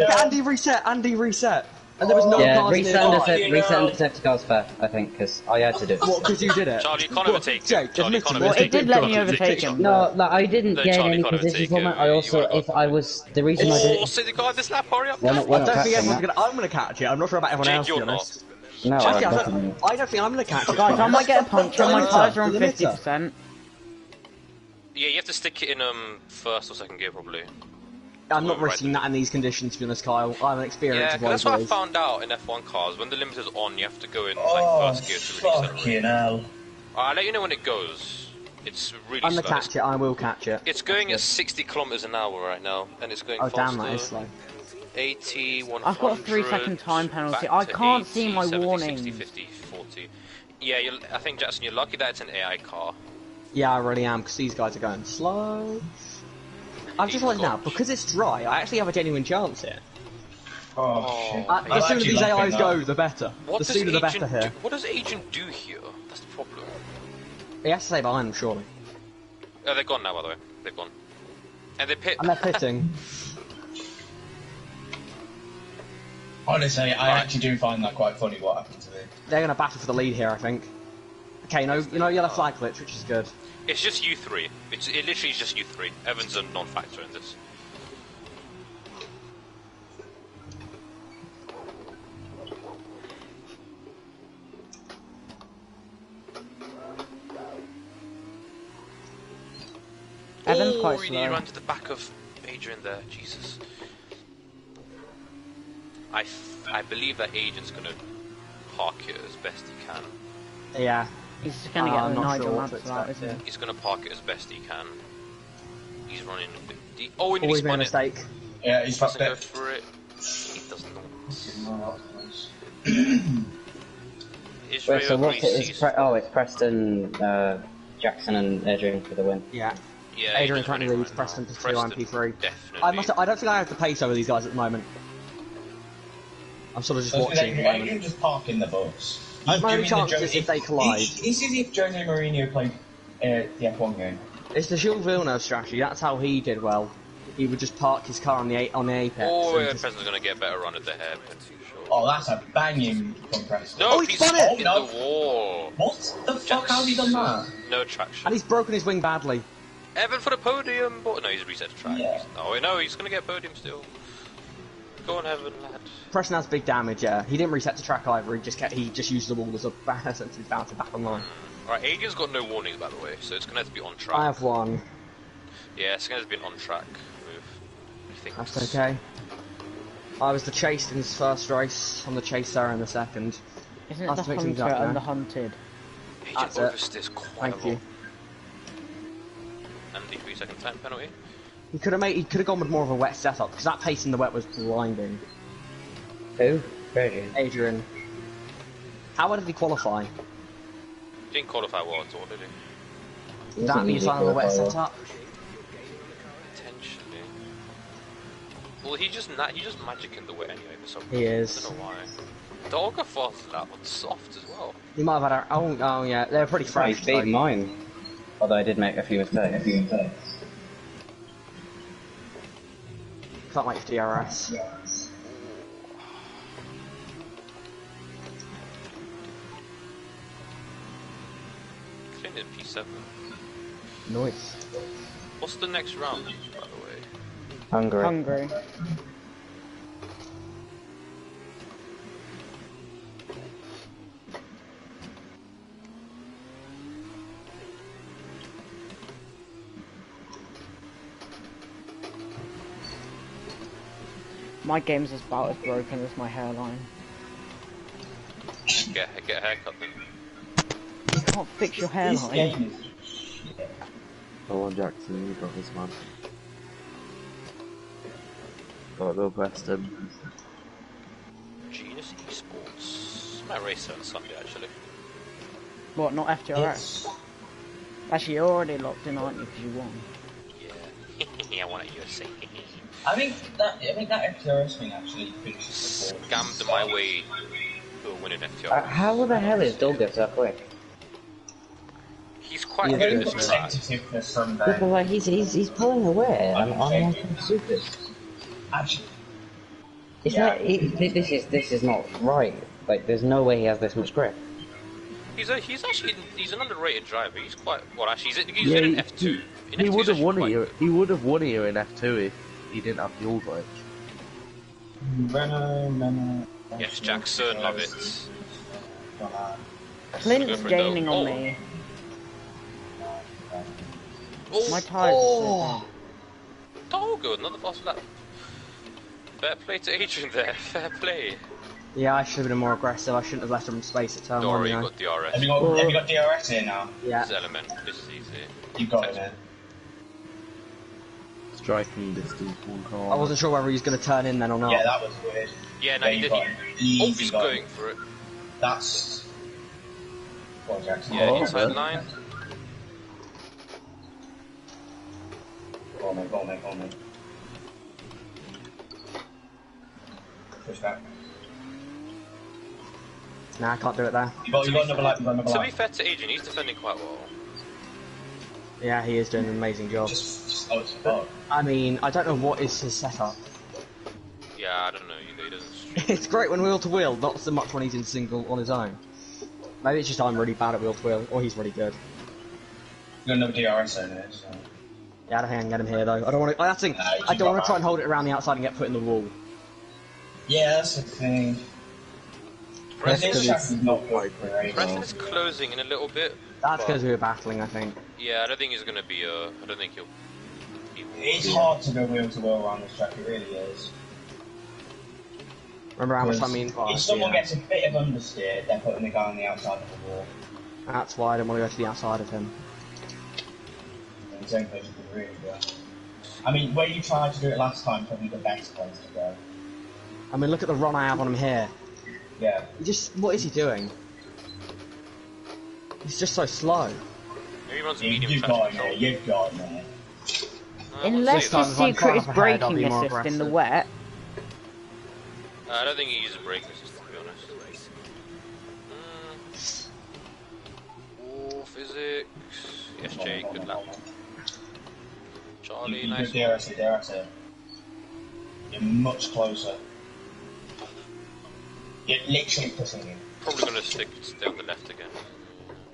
Andy reset. And there was no Yeah, cars reset near. under Oh, you reset know. under safety car's fair, I think, because I had to do it. What, because you did it? Charlie, you can't What, overtake him. Jake, Charlie, you admit can't it. Well, overtake it did him. let me You can't overtake him. No, like, I didn't No, gain Charlie any can't position overtake from him. it. I You also, won't if go I for was, the reason I did Oh, it, say the guy this lap, hurry up. we're not I don't think catching everyone's that. gonna. I'm gonna catch it. I'm not sure about everyone Jake, else. To be you're honest. not. No, Actually, definitely. I don't think I'm gonna catch it. Guys, I might get a puncture. My tires are on Limiter. 50%. Yeah, you have to stick it in first or second gear probably. I'm not Right. risking that in these conditions, to be honest, Kyle. I'm an Yeah, experienced 'cause that's what I advisor. found out in F1 cars. When the limiter's on, you have to go in Oh, first gear to really accelerate. fucking hell. I'll let you know when it goes. It's really I'm slow. gonna catch it. I will catch it. It's going at 60 kilometers an hour right now, and it's going Oh faster. damn, that is slow. 80, 100, I've got a 3-second time penalty. back I to can't 80, see my 70, warnings. 60, 50, 40. Yeah, I think, Jackson, you're lucky that it's an AI car. Yeah, I really am, because these guys are going slow. I've just realised now, because it's dry, I actually have a genuine chance here. Oh, shit. The I'm sooner actually these laughing AIs now. go, the better. What The does sooner the Agent better here. do? What does Agent do here? That's the problem. He has to stay behind them, surely. Oh, they're gone now, by the way. They've gone. And they pit. And they're pitting. Honestly, I actually do find that quite funny what happened to me. They're going to battle for the lead here, I think. Okay, no yellow flag glitch, which is good. It's just you three. It literally is just you three. Evan's a non-factor in this. Evan's quite you need to slow. run to the back of Adrian there. Jesus. I believe that Adrian's gonna park it as best he can. Yeah. He's just gonna get I'm the not Nigel sure what Mansell to out, expect isn't he? He's gonna park it as best he can. He's running a bit deep. Oh, and he Always made a spun it. mistake. Yeah, he's Doesn't fucked go it. for it. He does not. Wait, so what's it? sees. It's Preston, Jackson, and Adrian for the win. Yeah. Yeah, Adrian Adrian's currently running leads, right Preston now. to 2, I'm P3. Definitely. I don't think I have the pace over these guys at the moment. I'm sort of just So watching at the moment. Adrian just park in the bus. My only He's chance doing is the if they collide. This is if Jose Mourinho played the F1 game. It's the Jules Villeneuve strategy, that's how he did well. He would just park his car on the apex. Oh, and yeah, just- Preston's gonna get a better run at the hairpin, sure. Oh, that's a banging compressor. No, Oh, he he's spun it! in No. the wall. What the fuck? How have you done that? No traction. And he's broken his wing badly. Evan for the podium, but no, he's reset the track. Yeah. Oh no, he's gonna get a podium still. Go on, Evan, lad. Preston has big damage, yeah. He didn't reset the track either, he just used the wall as a essentially bouncing back online. Alright, Adrian's got no warnings, by the way, so it's gonna have to be on track. I have one. Yeah, it's gonna have to be an on track move. I think That's okay. I was the chased in his first race, I'm the chaser in the second. Isn't I'll it have the to mix things hunter up now. and the hunted? Agent That's it. oversteers quite Thank a lot. you. And the 3-second time penalty. He could have gone with more of a wet setup, because that pace in the wet was blinding. Who? Adrian. Adrian. How well did he qualify? Didn't qualify well at all, did he? That means on a wet setup. Potentially. Well, he just magic in the wet anyway for some reason. He is. I don't know why. Dogger falls that one soft as well. He might have had a... Oh yeah, they're pretty fresh. He beat though. mine. Although I did make a few mistakes. Can't wait for DRS. Clean in P7. Nice. What's the next round, by the way? Hungary. Hungry. My game's about as broken as my hairline. Get a haircut then. You can't fix your This hairline. game is Go on, Jackson, you got this, man. Gotta go, Preston. Genius Esports. Might race on Sunday actually. What, not FTRS? Actually, you're already locked in, aren't you? Because you won. Yeah. I want a USA. I think that FTRS thing actually finishes the ball. Scammed my way to a winning FTR. How the hell is Dulger so quick? He's quite Yeah, good Getting at the this track. competitiveness from Yeah, but there. like he's pulling away on like super. Actually, It's Yeah. not. This is not right. Like, there's no way he has this much grip. He's an underrated driver. He's quite well. Actually, he's Yeah, in he- an F2. In He F2 would he's have won actually here. He would have won here in F2 if he didn't have the all glitch. Renault. Yes, Jackson, love it. Come on. Clint's for it, gaining though. on Oh. me. Oh, My tyres are so big. Oh, good, another fast lap. Fair play to Adrian there, fair play. Yeah, I should have been more aggressive. I shouldn't have left him space at turn Don't 1, worry, you you know. got DRS. Have you got DRS here now? Yeah. This is element, this is easy. You got it. Striking distance, one corner. I wasn't sure whether he was going to turn in then or not. Yeah, that was weird. Yeah, no, he you did. got it. Easy He's got going it. for it. That's. What was that? Yeah, Oh, inside good. line. Go on, mate, go on, mate, go on, mate. Push back. Nah, I can't do it there. You got another lap, you got another To lap. be fair to Adrian, he's defending quite well. Yeah, he is doing an amazing job. Oh, it's fuck. I mean, I don't know what is his setup. Yeah, I don't know, he doesn't stream. It's great when wheel to wheel, not so much when he's in single on his own. Maybe it's just I'm really bad at wheel to wheel, or he's really good. You got another DRS in here, so. Yeah, I don't think I can get him here though. I don't want to. I think Nah, you I don't want got to try that. and hold it around the outside and get put in the wall. Yeah, that's the thing. Preston This is, track is not good for Preston Adrian. is closing in a little bit. That's but- because we were battling, I think. Yeah, I don't think he's gonna be I don't think he'll be... It's hard to go wheel to wheel around this track, it really is. Remember how much I Because mean? if someone gets a bit of understeer, they're putting the guy on the outside of the wall. That's why I don't want to go to the outside of him. And the same place you could really go. I mean, where you tried to do it last time, probably the best place to go. I mean, look at the run I have on him here. Yeah. He just, what is he doing? He's just so slow. Maybe he runs You, medium you've traction got it, control. man. You've got it, man. Unless This time his if I'm secret trying is up ahead, I'll be braking more assist in the aggressive. wet. I don't think he uses braking assist, to be honest. Oh, physics. Yes, Jake, good lap. Charlie, You nice go one. DRS it, DRS it. You're much closer. You're literally pushing him. Probably gonna stay on the left again.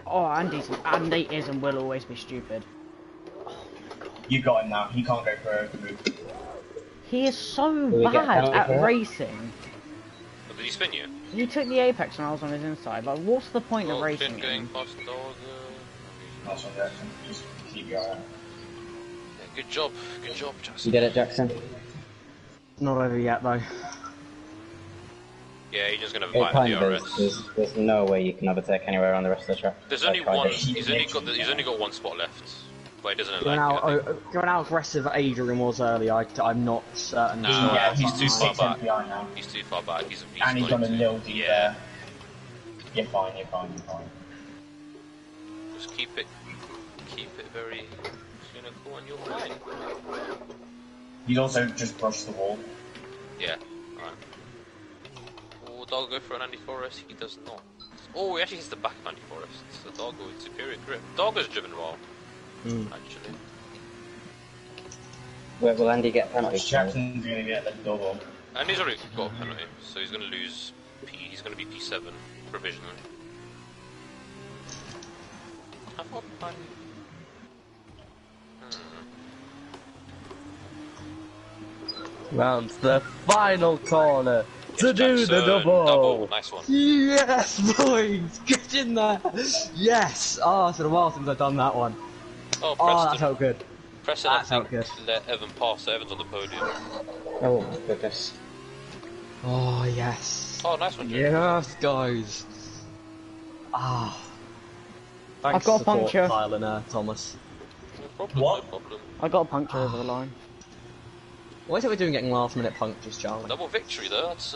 Oh, Andy is and will always be stupid. You got him now. He can't go for a move. He is so we get a bad penalty at for it? racing. Oh, did he spin you? He took the apex when I was on his inside. Like, what's the point of Oh, racing Clint going him? past the dog. Nice one, Jackson. Just keep your eye out. Yeah, good job, You Jackson. get it, Jackson? Not over yet though. Yeah, he's just gonna It fight kind the of is. DRS. There's no way you can overtake anywhere on the rest of the track. There's only Like, one. I did. He's only got one spot left, but he doesn't Given like it. I think. how aggressive Adrian was earlier, I'm not certain. Nah, Yeah, he's too far 6 back. MPI now. He's too far back. He's And he's gone a going little to. deep Yeah, there. You're fine, you're fine, you're fine. just keep it very cynical, and you're fine. He's also just brushed the wall. Yeah. Alright. Oh, Doggo for an Andy Forrest. He does not. Oh, he actually hits the back of Andy Forrest. So Doggo with superior grip. Doggo's driven well, actually. Where will Andy get penalties? Jackson's gonna get the double. And he's already got a penalty, so he's going to lose P. He's going to be P7 provisionally. How far behind? Round to the final corner to Yes, do the Jackson. double. Nice one. Yes, boys! Get in there! Yes! Oh, it's been a while since I've done that one. Oh, Oh, that Preston. felt good. Preston, that I felt think, good. let Evan pass. So Evan's on the podium. Oh my goodness. Oh, yes. Oh, nice one, Jake. Yes, guys. Ah. Thanks I've got a for support, puncture. Kyle and Thomas. No problem, What? no problem. I got a puncture over the line. What is it we're doing getting last minute punctures, Charlie? Double victory, though. That's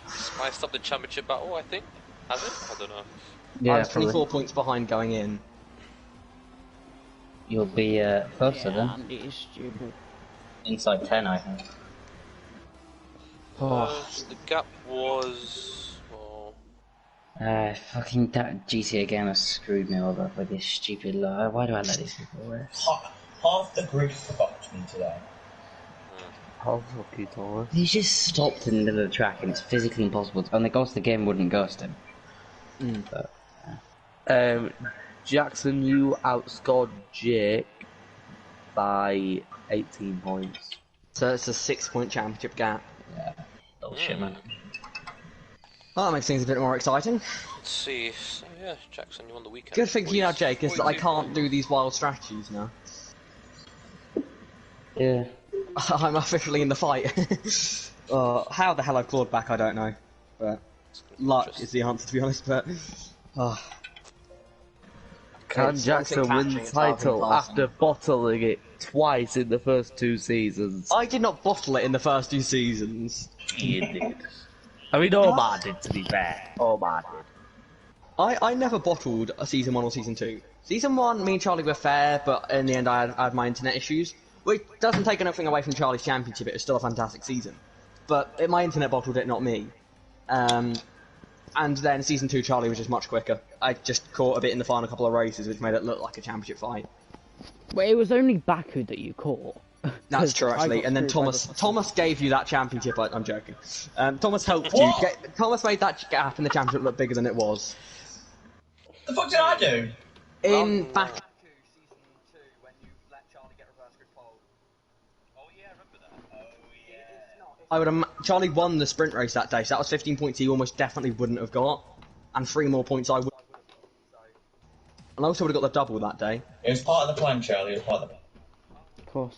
spiced up the championship battle, I think. Has it? I don't know. I Yeah, was probably. 24 points behind going in. You'll be closer Yeah, then. Andy is stupid. Inside 10, I think. The gap was... Well, Fucking that GTA game has screwed me over with this stupid law. Why do I let these people race? Half the grid fucked me today. How lucky, Thomas. He just stopped in the middle of the track and it's physically impossible to, and the ghost of the game wouldn't ghost him. But, Jackson, you outscored Jake by 18 points. So it's a 6-point championship gap. yeah, bullshit, man. Well, that makes things a bit more exciting. Let's see. So yeah, Jackson, you won the weekend. Good thing for you now, Jake, is that I Boys. can't do these wild strategies now. Yeah. I'm officially in the fight. How the hell I've clawed back, I don't know. But luck is the answer, to be honest. But Can It's Jackson catching, win the it's hard title to pass after bottling it twice in the first 2 seasons? I did not bottle it in the first 2 seasons. You did. I mean, Omar did, to be fair. Omar did. I never bottled a season 1 or season 2. Season 1, me and Charlie were fair, but in the end I had my internet issues. Which doesn't take anything away from Charlie's championship, it was still a fantastic season. But my internet bottled it, not me. And then season 2, Charlie was just much quicker. I just caught a bit in the final couple of races, which made it look like a championship fight. Well, it was only Baku that you caught. That's true, I actually. got And then screwed by Thomas gave you that championship. I'm joking. Thomas helped you. Thomas made that gap in the championship look bigger than it was. The fuck did I do? In back. Charlie won the sprint race that day, so that was 15 points he almost definitely wouldn't have got, and 3 more points I would. And I also would have got the double that day. It was part of the plan, Charlie. It was part of the plan. Of course.